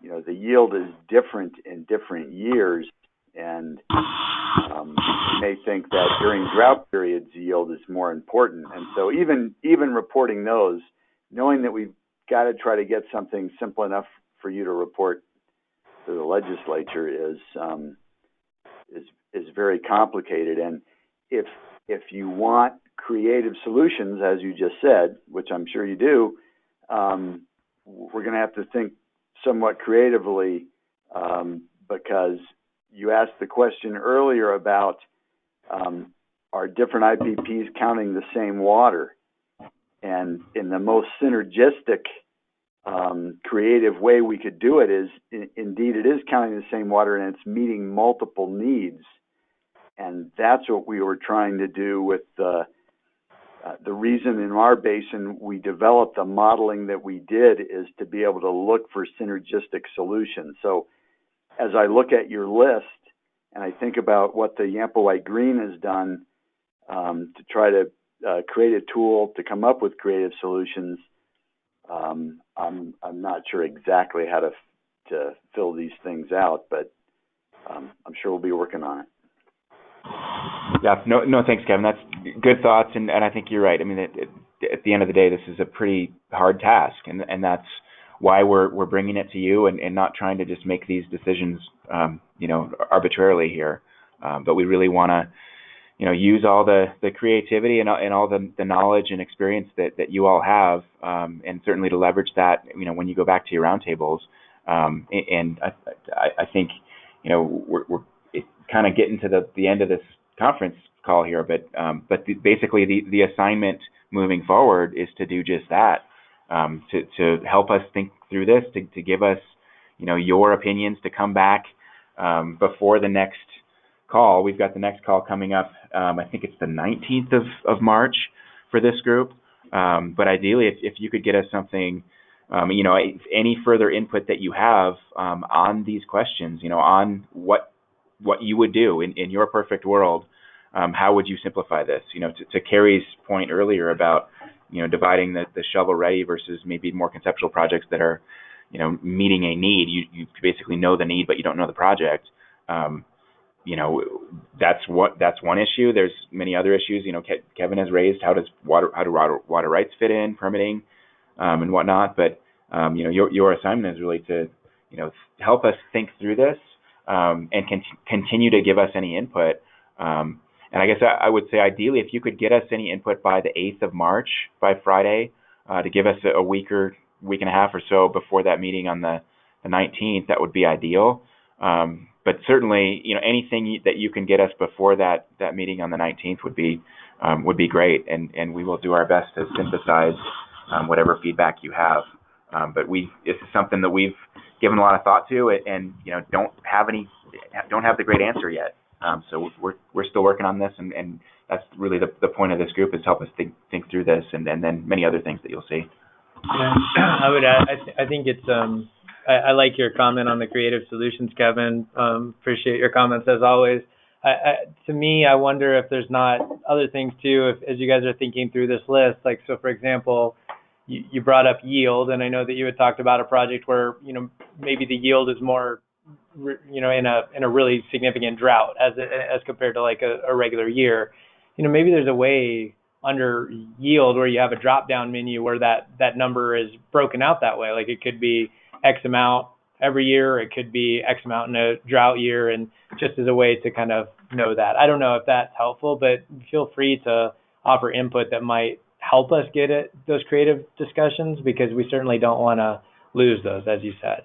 the yield is different in different years, and you may think that during drought periods, yield is more important. And so even reporting those, knowing that we've got to try to get something simple enough for you to report to the legislature is very complicated. And if you want creative solutions, as you just said, which I'm sure you do, we're going to have to think somewhat creatively, because you asked the question earlier about are different IPPs counting the same water? And in the most synergistic, creative way we could do it is, indeed, it is counting the same water and it's meeting multiple needs. And that's what we were trying to do with the reason in our basin we developed the modeling that we did is to be able to look for synergistic solutions. So as I look at your list and I think about what the Yampa White Green has done to try to create a tool to come up with creative solutions, I'm not sure exactly how to fill these things out, but I'm sure we'll be working on it. Yeah, no, thanks, Kevin. That's good thoughts, and I think you're right. I mean, at the end of the day, this is a pretty hard task, and that's why we're bringing it to you and not trying to just make these decisions, arbitrarily here. But we really want to, use all the creativity and all the knowledge and experience that you all have, and certainly to leverage that, when you go back to your roundtables. And I think, we're kind of getting to the end of this conference call here, but basically the assignment moving forward is to do just that, to help us think through this, to give us, your opinions, to come back before the next call. We've got the next call coming up. I think it's the 19th of March for this group. But ideally, if you could get us something, any further input that you have on these questions, on what you would do in your perfect world, how would you simplify this? To Carrie's point earlier about, dividing the shovel ready versus maybe more conceptual projects that are, meeting a need. You basically know the need, but you don't know the project. That's one issue. There's many other issues. Kevin has raised how do water rights fit in, permitting, and whatnot. But your assignment is really to help us think through this, and continue to give us any input. And I guess I would say ideally, if you could get us any input by the 8th of March, by Friday, to give us a week and a half or so before that meeting on the 19th, that would be ideal. But certainly, anything that you can get us before that meeting on the 19th would be great, and we will do our best to synthesize whatever feedback you have. But this is something that we've given a lot of thought to, and don't have the great answer yet. So we're still working on this, and that's really the point of this group, is to help us think through this, and then many other things that you'll see. Yeah, I would add, I think it's I like your comment on the creative solutions, Kevin. Appreciate your comments as always. To me, I wonder if there's not other things too, as you guys are thinking through this list. Like, so for example, you brought up yield, and I know that you had talked about a project where maybe the yield is more, in a really significant drought as compared to like a regular year. Maybe there's a way under yield where you have a drop down menu where that number is broken out that way. Like, it could be X amount every year, it could be X amount in a drought year, and just as a way to kind of know that. I don't know if that's helpful, but feel free to offer input that might help us get at those creative discussions, because we certainly don't want to lose those, as you said.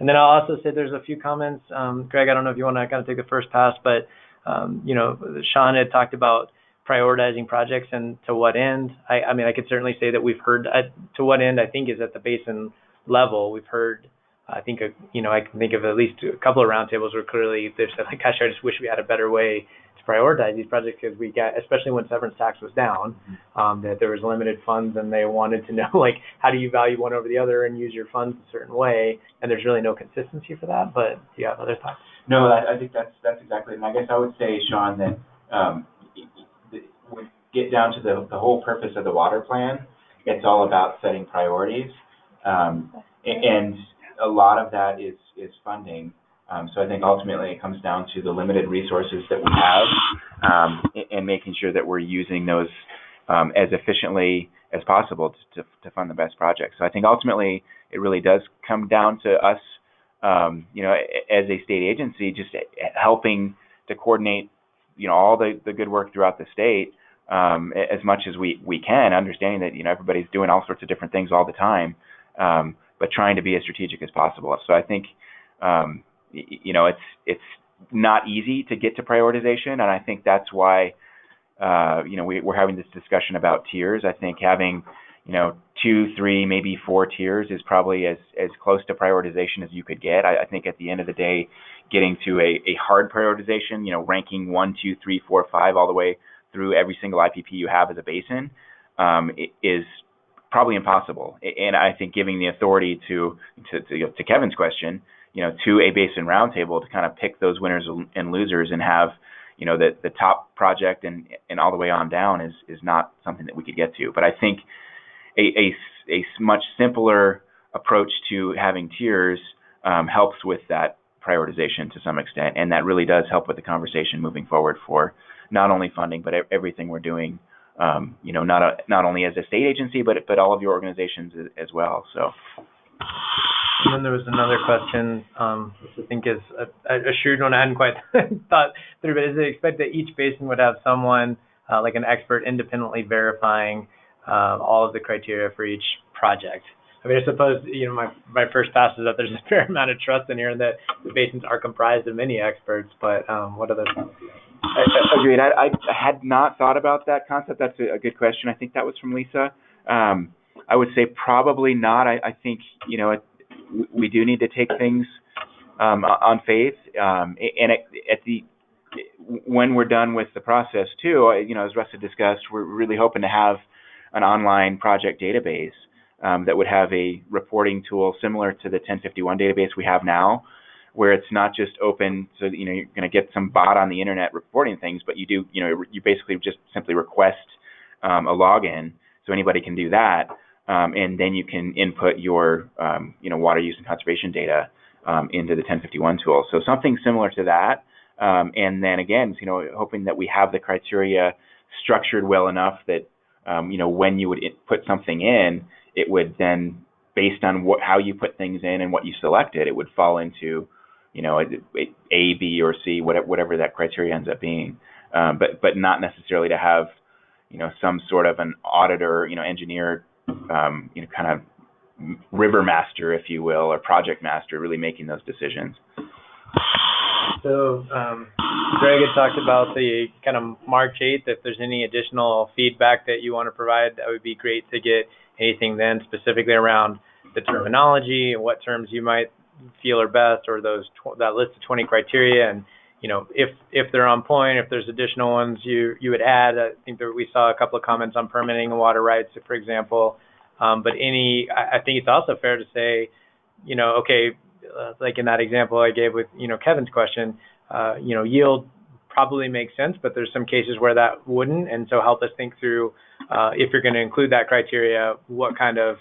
And then I'll also say there's a few comments. Greg, I don't know if you want to kind of take the first pass, but Sean had talked about prioritizing projects and to what end. I mean, I could certainly say that we've heard to what end, I think, is at the basin level. We've heard, I think, I can think of at least a couple of roundtables where clearly they've said, like, gosh, I just wish we had a better way to prioritize these projects, because we got, especially when severance tax was down, that there was limited funds, and they wanted to know, like, how do you value one over the other and use your funds a certain way, and there's really no consistency for that. But do you have other thoughts? No, I think that's exactly it. And I guess I would say, Sean, that when you get down to the whole purpose of the water plan, it's all about setting priorities. And a lot of that is funding. So I think ultimately it comes down to the limited resources that we have, and making sure that we're using those as efficiently as possible to fund the best projects. So I think ultimately it really does come down to us, as a state agency, just helping to coordinate, all the good work throughout the state, as much as we can, understanding that, everybody's doing all sorts of different things all the time, but trying to be as strategic as possible. So I think, it's not easy to get to prioritization, and I think that's why, we're having this discussion about tiers. I think having, 2, 3, maybe 4 tiers is probably as close to prioritization as you could get. I think at the end of the day, getting to a hard prioritization, ranking 1, 2, 3, 4, 5 all the way through every single IPP you have as a basin, is probably impossible. And I think giving the authority to Kevin's question, to a basin roundtable to kind of pick those winners and losers and have, the top project and all the way on down is not something that we could get to. But I think a much simpler approach to having tiers helps with that prioritization to some extent, and that really does help with the conversation moving forward for not only funding but everything we're doing. Not only as a state agency, but all of your organizations as well. So And then there was another question, which I think is a shrewd one I hadn't quite thought through, but is it expected that each basin would have someone, like an expert, independently verifying all of the criteria for each project? I mean, I suppose, my first pass is that there's a fair amount of trust in here and that the basins are comprised of many experts, but what other thoughts? Agreed. I had not thought about that concept. That's a good question. I think that was from Lisa. I would say probably not. I think, we do need to take things on faith. And when we're done with the process too, as Russ had discussed, we're really hoping to have an online project database that would have a reporting tool similar to the 1051 database we have now, where it's not just open, so you're going to get some bot on the internet reporting things, but you basically just simply request a login, so anybody can do that, and then you can input your water use and conservation data into the 1051 tool. So something similar to that, and then again, hoping that we have the criteria structured well enough that when you would put something in, it would then, based on how you put things in and what you selected, it would fall into A, B, or C, whatever that criteria ends up being, but not necessarily to have some sort of an auditor, engineer, kind of river master, if you will, or project master, really making those decisions. So Greg had talked about the kind of March 8th. If there's any additional feedback that you want to provide, that would be great to get anything then specifically around the terminology and what terms you might feel are best, or that list of 20 criteria, and if they're on point, if there's additional ones you would add. I think that we saw a couple of comments on permitting and water rights, for example. But I think it's also fair to say, okay, like in that example I gave with Kevin's question, yield probably makes sense, but there's some cases where that wouldn't, and so help us think through if you're going to include that criteria, what kind of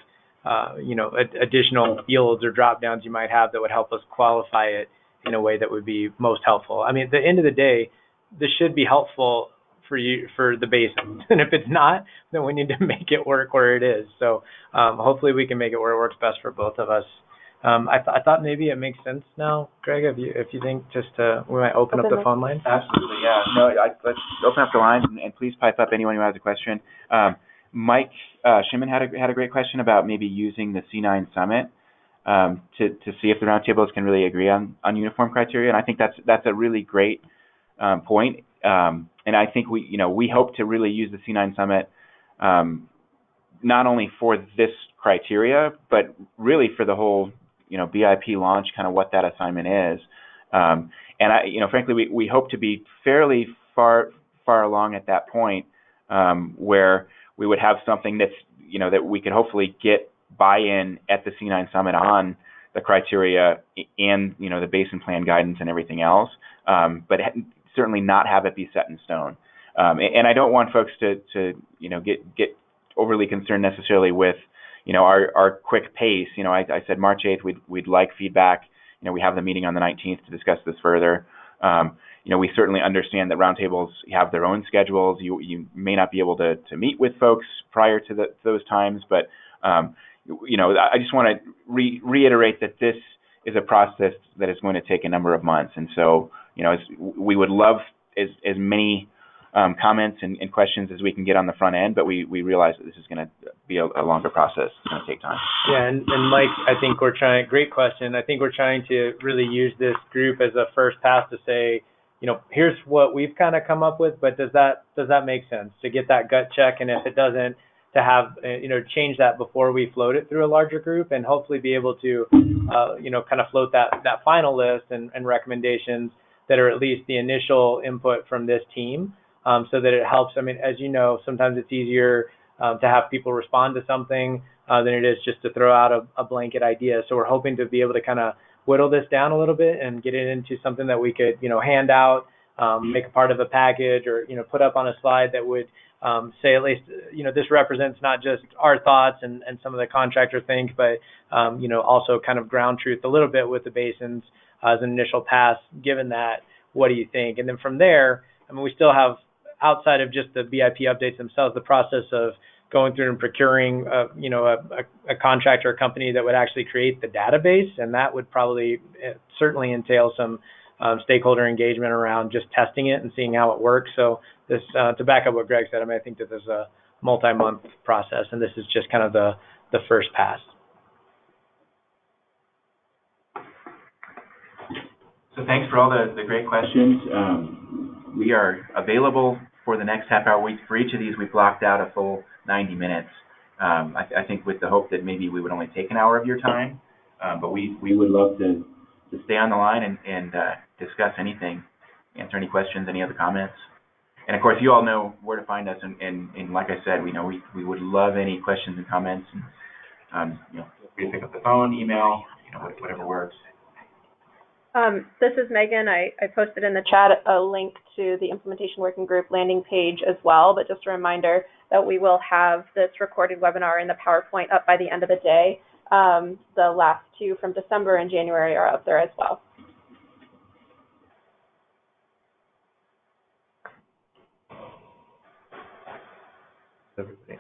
additional yields or drop downs you might have that would help us qualify it in a way that would be most helpful. I mean, at the end of the day, this should be helpful for the basin, and if it's not, then we need to make it work where it is. So hopefully we can make it where it works best for both of us. I thought maybe it makes sense now, Greg, if you think we might open up the phone line. Absolutely, yeah. No, let's open up the lines and please pipe up anyone who has a question. Mike Shimon had a great question about maybe using the C9 Summit to see if the roundtables can really agree on uniform criteria, and I think that's a really great point. And I think we hope to really use the C9 Summit not only for this criteria, but really for the whole BIP launch, kind of what that assignment is. And frankly, we hope to be fairly far along at that point where we would have something that's that we could hopefully get buy-in at the C9 Summit on the criteria and the basin plan guidance and everything else, but certainly not have it be set in stone. And I don't want folks to get overly concerned necessarily with our quick pace. I said March 8th we'd like feedback. We have the meeting on the 19th to discuss this further. We certainly understand that roundtables have their own schedules. You may not be able to meet with folks prior to those times, but I just want to reiterate that this is a process that is going to take a number of months, and so we would love as many comments and questions as we can get on the front end, but we realize that this is going to be a longer process. It's going to take time. Yeah, and Mike, I think great question. I think we're trying to really use this group as a first pass to say, here's what we've kind of come up with, but does that make sense? To get that gut check, and if it doesn't, to have change that before we float it through a larger group, and hopefully be able to kind of float that final list and recommendations that are at least the initial input from this team, so that it helps. I mean, as you know, sometimes it's easier to have people respond to something than it is just to throw out a blanket idea. So we're hoping to be able to kind of whittle this down a little bit and get it into something that we could hand out, make a part of a package, or put up on a slide that would say at least this represents not just our thoughts and some of the contractor think, but also kind of ground truth a little bit with the basins as an initial pass. Given that, what do you think? And then from there, I mean, we still have, outside of just the BIP updates themselves, the process of going through and procuring, a contractor or company that would actually create the database, and that would probably certainly entail some stakeholder engagement around just testing it and seeing how it works. So this, to back up what Greg said, I think that this is a multi-month process, and this is just kind of the first pass. So thanks for all the great questions. We are available for the next half hour. For each of these, we blocked out a full 90 minutes. I think with the hope that maybe we would only take an hour of your time, but we would love to stay on the line and discuss anything, answer any questions, any other comments. And of course, you all know where to find us. And like I said, we would love any questions and comments. And, feel free to pick up the phone, email, whatever works. This is Megan. I posted in the chat a link to the Implementation Working Group landing page as well, but just a reminder that we will have this recorded webinar in the PowerPoint up by the end of the day. The last two from December and January are up there as well. Everybody.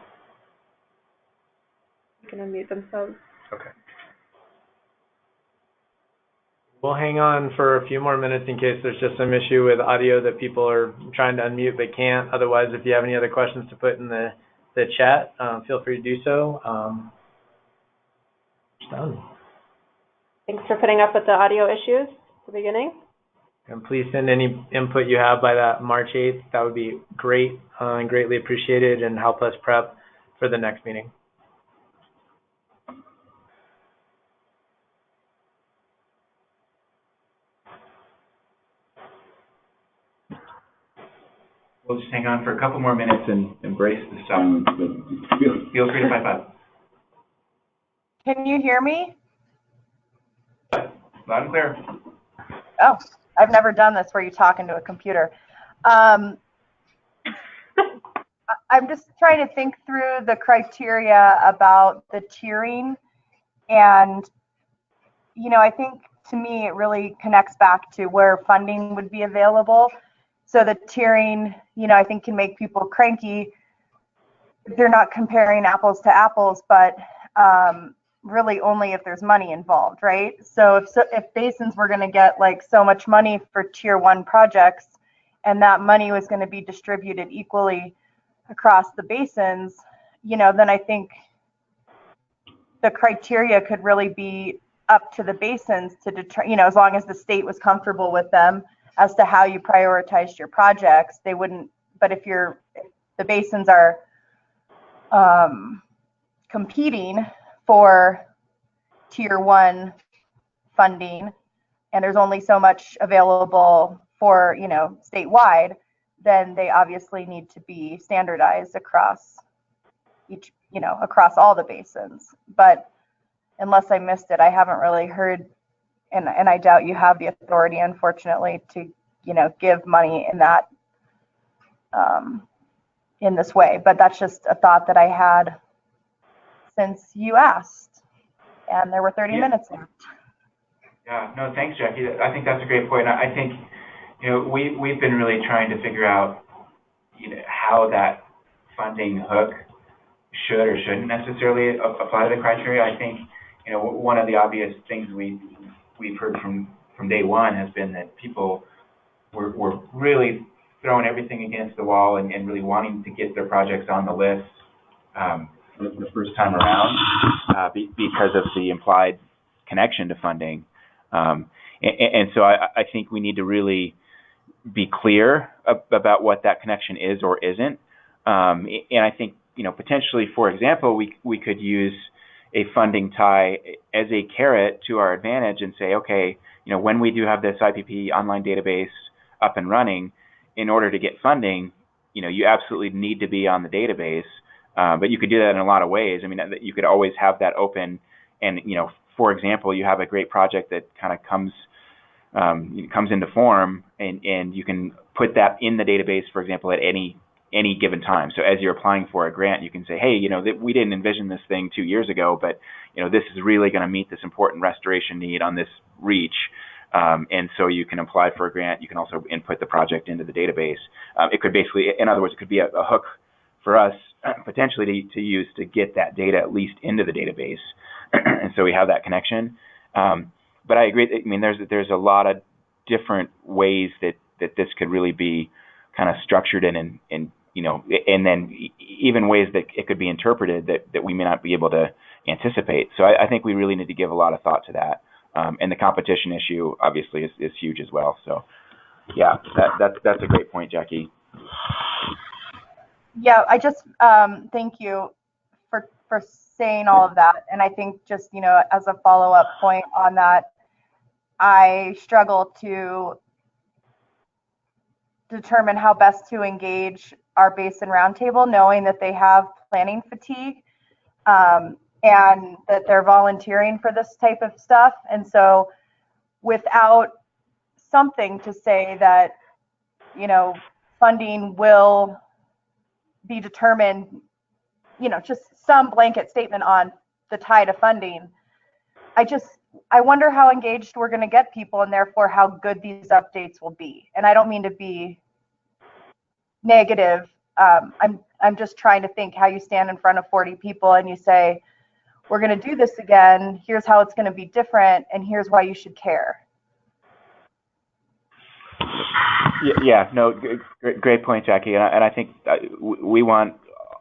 You can unmute themselves. Okay. We'll hang on for a few more minutes in case there's just some issue with audio that people are trying to unmute but can't. Otherwise, if you have any other questions to put in the chat, feel free to do so. It's done. Thanks for putting up with the audio issues at the beginning. And please send any input you have by that March 8th. That would be great and greatly appreciated, and help us prep for the next meeting. We'll just hang on for a couple more minutes and embrace the silence. Feel free to pipe up. Can you hear me? Loud and clear. Oh, I've never done this where you talk into a computer. I'm just trying to think through the criteria about the tiering. And, I think to me, it really connects back to where funding would be available. So the tiering, I think can make people cranky. They're not comparing apples to apples, but really only if there's money involved, right? So if basins were going to get like so much money for tier 1 projects, and that money was going to be distributed equally across the basins, then I think the criteria could really be up to the basins to determine, as long as the state was comfortable with them as to how you prioritized your projects. They wouldn't, but if the basins are competing for tier 1 funding, and there's only so much available for, statewide, then they obviously need to be standardized across each, across all the basins. But unless I missed it, I haven't really heard, and I doubt you have the authority, unfortunately, to, give money in that, in this way. But that's just a thought that I had since you asked, and there were 30 minutes left. Yeah, no, thanks, Jackie. I think that's a great point. I think, we've been really trying to figure out, how that funding hook should or shouldn't necessarily apply to the criteria. I think, one of the obvious things we've heard from day one has been that people were really throwing everything against the wall and really wanting to get their projects on the list the first time around because of the implied connection to funding. And so I think we need to really be clear about what that connection is or isn't. And I think, potentially, for example, we could use a funding tie as a carrot to our advantage and say, okay, when we do have this IPP online database up and running, in order to get funding, you absolutely need to be on the database. But you could do that in a lot of ways. I mean, you could always have that open and, for example, you have a great project that kind of comes into form, and you can put that in the database, for example, at any given time. So as you're applying for a grant, you can say, hey, we didn't envision this thing 2 years ago, but this is really going to meet this important restoration need on this reach. And so you can apply for a grant. You can also input the project into the database. It could basically, in other words, it could be a hook for us potentially to use to get that data at least into the database, and so we have that connection. But I agree. I mean, there's a lot of different ways that this could really be kind of structured and and then even ways that it could be interpreted that we may not be able to anticipate. So I think we really need to give a lot of thought to that. And the competition issue obviously is huge as well. So yeah, that's a great point, Jackie. Yeah, I just thank you for saying all of that. And I think just, as a follow-up point on that, I struggle to determine how best to engage our Basin Roundtable, knowing that they have planning fatigue, and that they're volunteering for this type of stuff. And so without something to say that, funding will be determined, just some blanket statement on the tide of funding, I wonder how engaged we're going to get people, and therefore how good these updates will be. And I don't mean to be negative. I'm just trying to think how you stand in front of 40 people and you say, we're going to do this again. Here's how it's going to be different, and here's why you should care. Yeah, no, great point, Jackie. And I think we want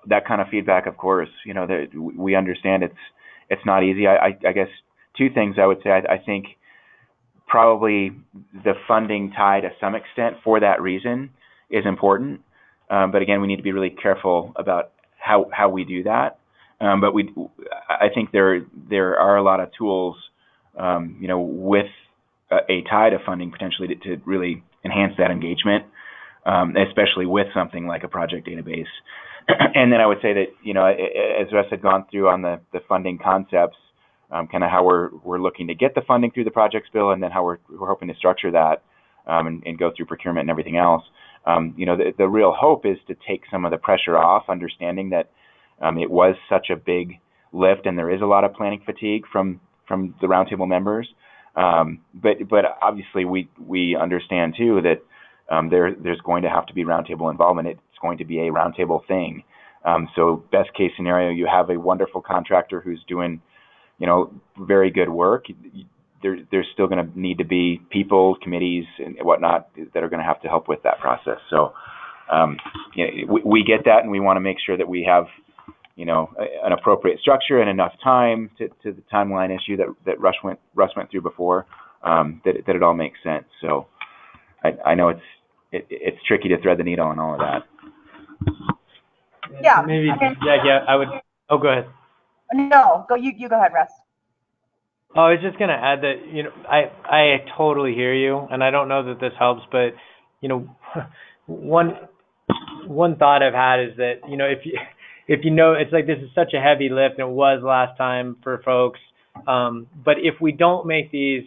that kind of feedback, of course. That we understand it's not easy. I guess two things I would say. I think probably the funding tie to some extent for that reason is important. But again, we need to be really careful about how we do that. But I think there are a lot of tools, with a tie to funding potentially to really enhance that engagement, especially with something like a project database. And then I would say that, as Russ had gone through on the funding concepts, kind of how we're looking to get the funding through the projects bill, and then how we're hoping to structure that, and go through procurement and everything else. The real hope is to take some of the pressure off, understanding that it was such a big lift, and there is a lot of planning fatigue from the roundtable members. But obviously we understand too that there's going to have to be roundtable involvement. It's going to be a roundtable thing. So best case scenario, you have a wonderful contractor who's doing, very good work. There's still going to need to be people, committees, and whatnot that are going to have to help with that process. So we get that, and we want to make sure that we have an appropriate structure and enough time to the timeline issue that Russ went through before, that it all makes sense. So I know it's tricky to thread the needle on all of that. Yeah. Maybe, I would. Oh, go ahead. No, you go ahead, Russ. Oh, I was just going to add that, I totally hear you, and I don't know that this helps, but, one thought I've had is that, if it's like this is such a heavy lift, and it was last time for folks, but if we don't make these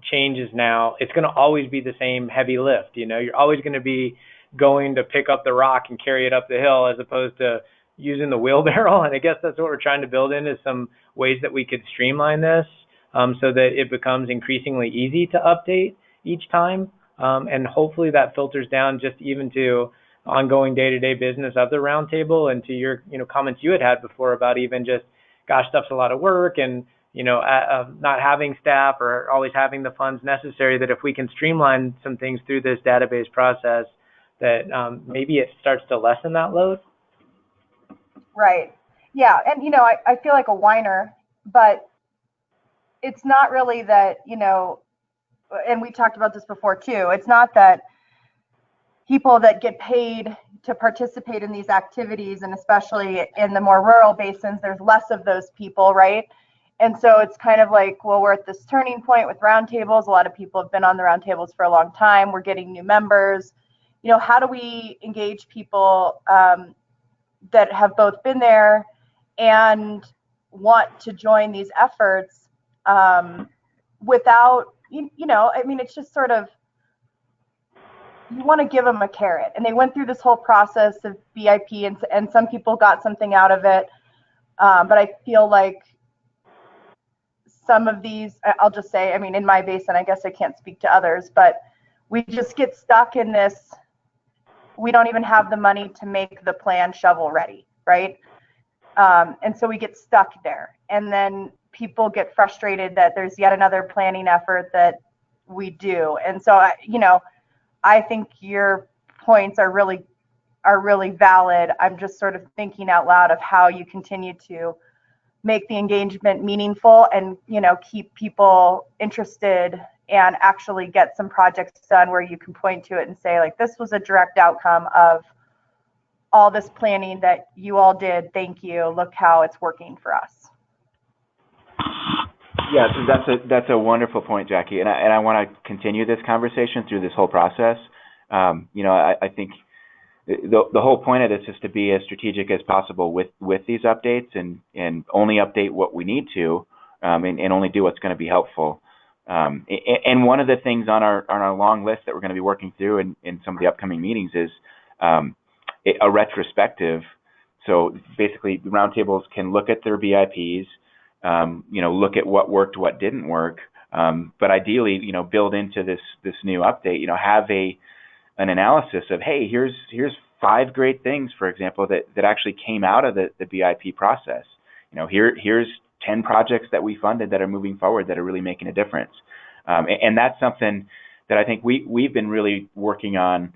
changes now, it's going to always be the same heavy lift. You're always going to be going to pick up the rock and carry it up the hill, as opposed to using the wheelbarrow. And I guess that's what we're trying to build in, is some ways that we could streamline this, so that it becomes increasingly easy to update each time. And hopefully that filters down just even to ongoing day-to-day business of the roundtable, and to your comments you had before about even just, gosh, stuff's a lot of work, and not having staff or always having the funds necessary, that if we can streamline some things through this database process, that maybe it starts to lessen that load. Right. Yeah. And, I feel like a whiner, but it's not really that, and we talked about this before too, it's not that people that get paid to participate in these activities, and especially in the more rural basins, there's less of those people, right? And so it's kind of like, well, we're at this turning point with roundtables. A lot of people have been on the roundtables for a long time. We're getting new members. How do we engage people that have both been there and want to join these efforts without, it's just sort of, you want to give them a carrot. And they went through this whole process of BIP, and some people got something out of it. But I feel like some of these, I'll just say, in my basin, I guess I can't speak to others, but we just get stuck in this, we don't even have the money to make the plan shovel ready, right? And so we get stuck there. And then people get frustrated that there's yet another planning effort that we do. And so, I think your points are really valid. I'm just sort of thinking out loud of how you continue to make the engagement meaningful and, keep people interested and actually get some projects done where you can point to it and say, like, this was a direct outcome of all this planning that you all did. Thank you. Look how it's working for us. Yeah, that's a wonderful point, Jackie, and I want to continue this conversation through this whole process. I think the whole point of this is to be as strategic as possible with these updates and only update what we need to, and only do what's going to be helpful. And one of the things on our long list that we're going to be working through in some of the upcoming meetings is a retrospective. So basically, the roundtables can look at their BIPs. Look at what worked, what didn't work, but ideally, build into this new update, have an analysis of, hey, here's 5 great things, for example, that actually came out of the BIP process. Here's 10 projects that we funded that are moving forward that are really making a difference, and that's something that I think we've been really working on,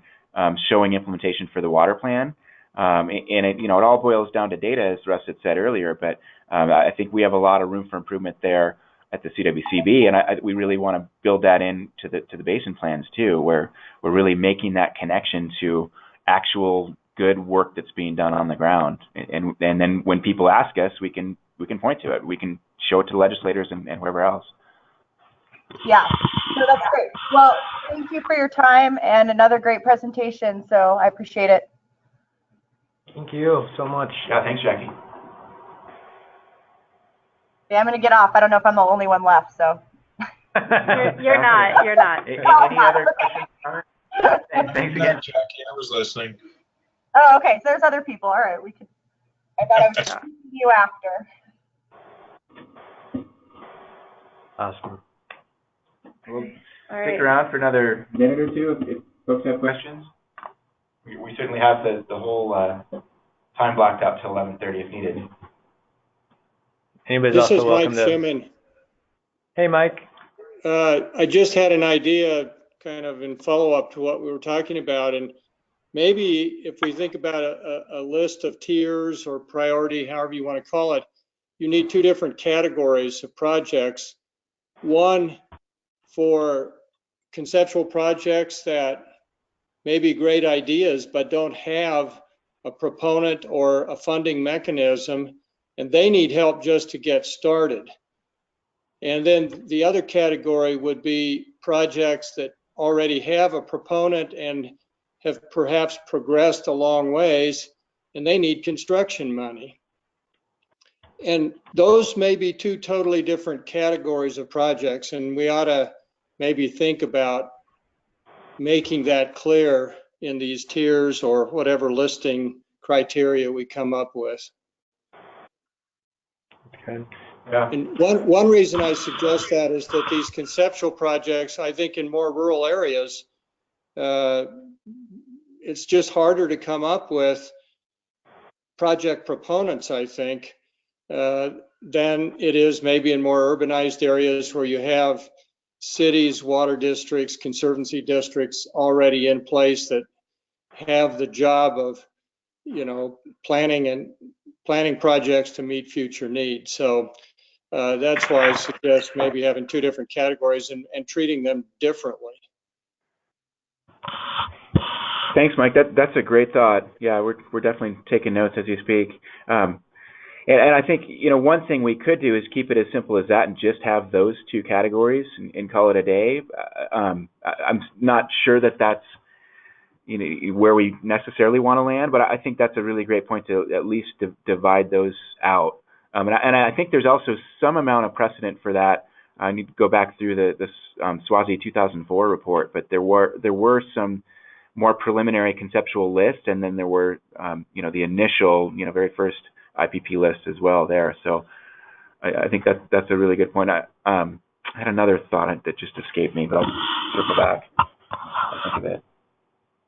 showing implementation for the water plan. And it all boils down to data, as Russ had said earlier, but I think we have a lot of room for improvement there at the CWCB, and we really want to build that into the basin plans too, where we're really making that connection to actual good work that's being done on the ground. And then when people ask us, we can point to it. We can show it to legislators and whoever else. Yeah, so that's great. Well, thank you for your time and another great presentation. So I appreciate it. Thank you so much. Yeah, thanks, Jackie. Yeah, I'm going to get off. I don't know if I'm the only one left, so. You're not. Any other questions? Thanks again. Jackie, I was listening. Oh, okay. So there's other people. All right. I thought I was speaking to you after. Awesome. We'll All right. stick around for another minute or two if folks have questions. We certainly have the whole time blocked out till 11:30 if needed. Anybody's This also is welcome Mike to. Simon. Hey, Mike. I just had an idea kind of in follow-up to what we were talking about, and maybe if we think about a list of tiers or priority, however you want to call it, you need 2 different categories of projects. One for conceptual projects that may be great ideas but don't have a proponent or a funding mechanism, and they need help just to get started. And then the other category would be projects that already have a proponent and have perhaps progressed a long ways, and they need construction money. And those may be 2 totally different categories of projects, and we ought to maybe think about making that clear in these tiers or whatever listing criteria we come up with. Okay. Yeah. And one reason I suggest that is that these conceptual projects, I think in more rural areas, it's just harder to come up with project proponents, I think, than it is maybe in more urbanized areas where you have cities, water districts, conservancy districts already in place that have the job of, planning projects to meet future needs. So that's why I suggest maybe having 2 different categories and treating them differently. Thanks, Mike. That's a great thought. Yeah, we're definitely taking notes as you speak. And I think, one thing we could do is keep it as simple as that and just have those 2 categories and call it a day. I'm not sure that that's, where we necessarily want to land, but I think that's a really great point to at least divide those out. And I think there's also some amount of precedent for that. I need to go back through the SWASI 2004 report, but there were some more preliminary conceptual lists, and then there were, the initial, very first IPP list as well there. So I think that's a really good point. I had another thought that just escaped me, but I'll circle back. I'll think of it.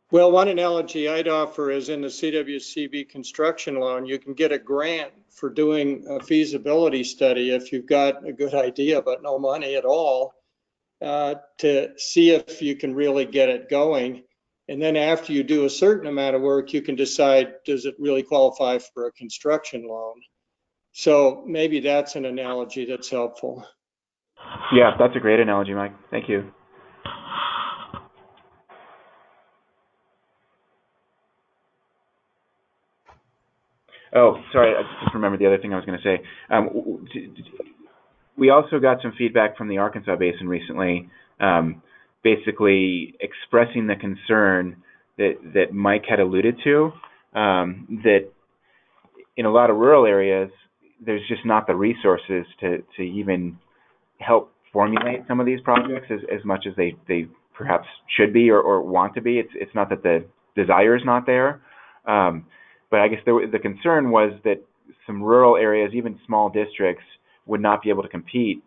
Well, one analogy I'd offer is in the CWCB construction loan, you can get a grant for doing a feasibility study if you've got a good idea but no money at all, to see if you can really get it going. And then after you do a certain amount of work, you can decide, does it really qualify for a construction loan? So maybe that's an analogy that's helpful. Yeah, that's a great analogy, Mike. Thank you. Oh, sorry, I just remembered the other thing I was going to say. We also got some feedback from the Arkansas Basin recently, basically expressing the concern that Mike had alluded to, that in a lot of rural areas, there's just not the resources to even help formulate some of these projects as much as they perhaps should be or want to be. It's not that the desire is not there, but I guess the concern was that some rural areas, even small districts, would not be able to compete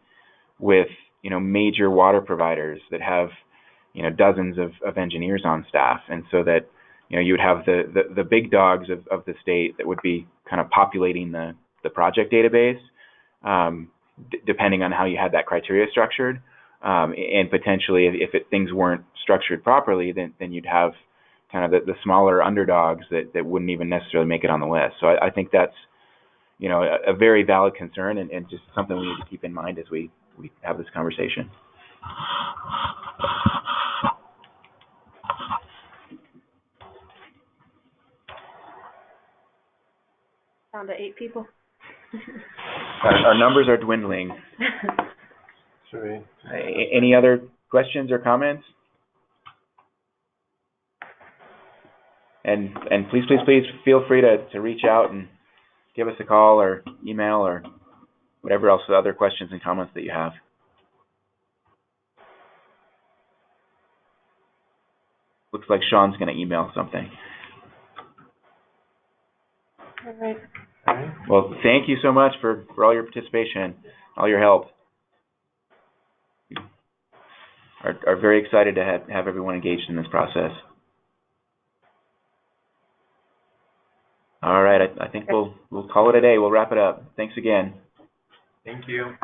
with major water providers that have dozens of engineers on staff, and so that you would have the big dogs of the state that would be kind of populating the project database, depending on how you had that criteria structured, and potentially if things weren't structured properly, then you'd have kind of the smaller underdogs that wouldn't even necessarily make it on the list. So I think that's a very valid concern and just something we need to keep in mind as we have this conversation. Down to 8 people. Our numbers are dwindling. Sorry. Any other questions or comments? And please feel free to reach out and give us a call or email or whatever else, other questions and comments that you have. Looks like Sean's going to email something. All right. Well, thank you so much for all your participation, all your help. Are very excited to have everyone engaged in this process. All right, I think we'll call it a day. We'll wrap it up. Thanks again. Thank you.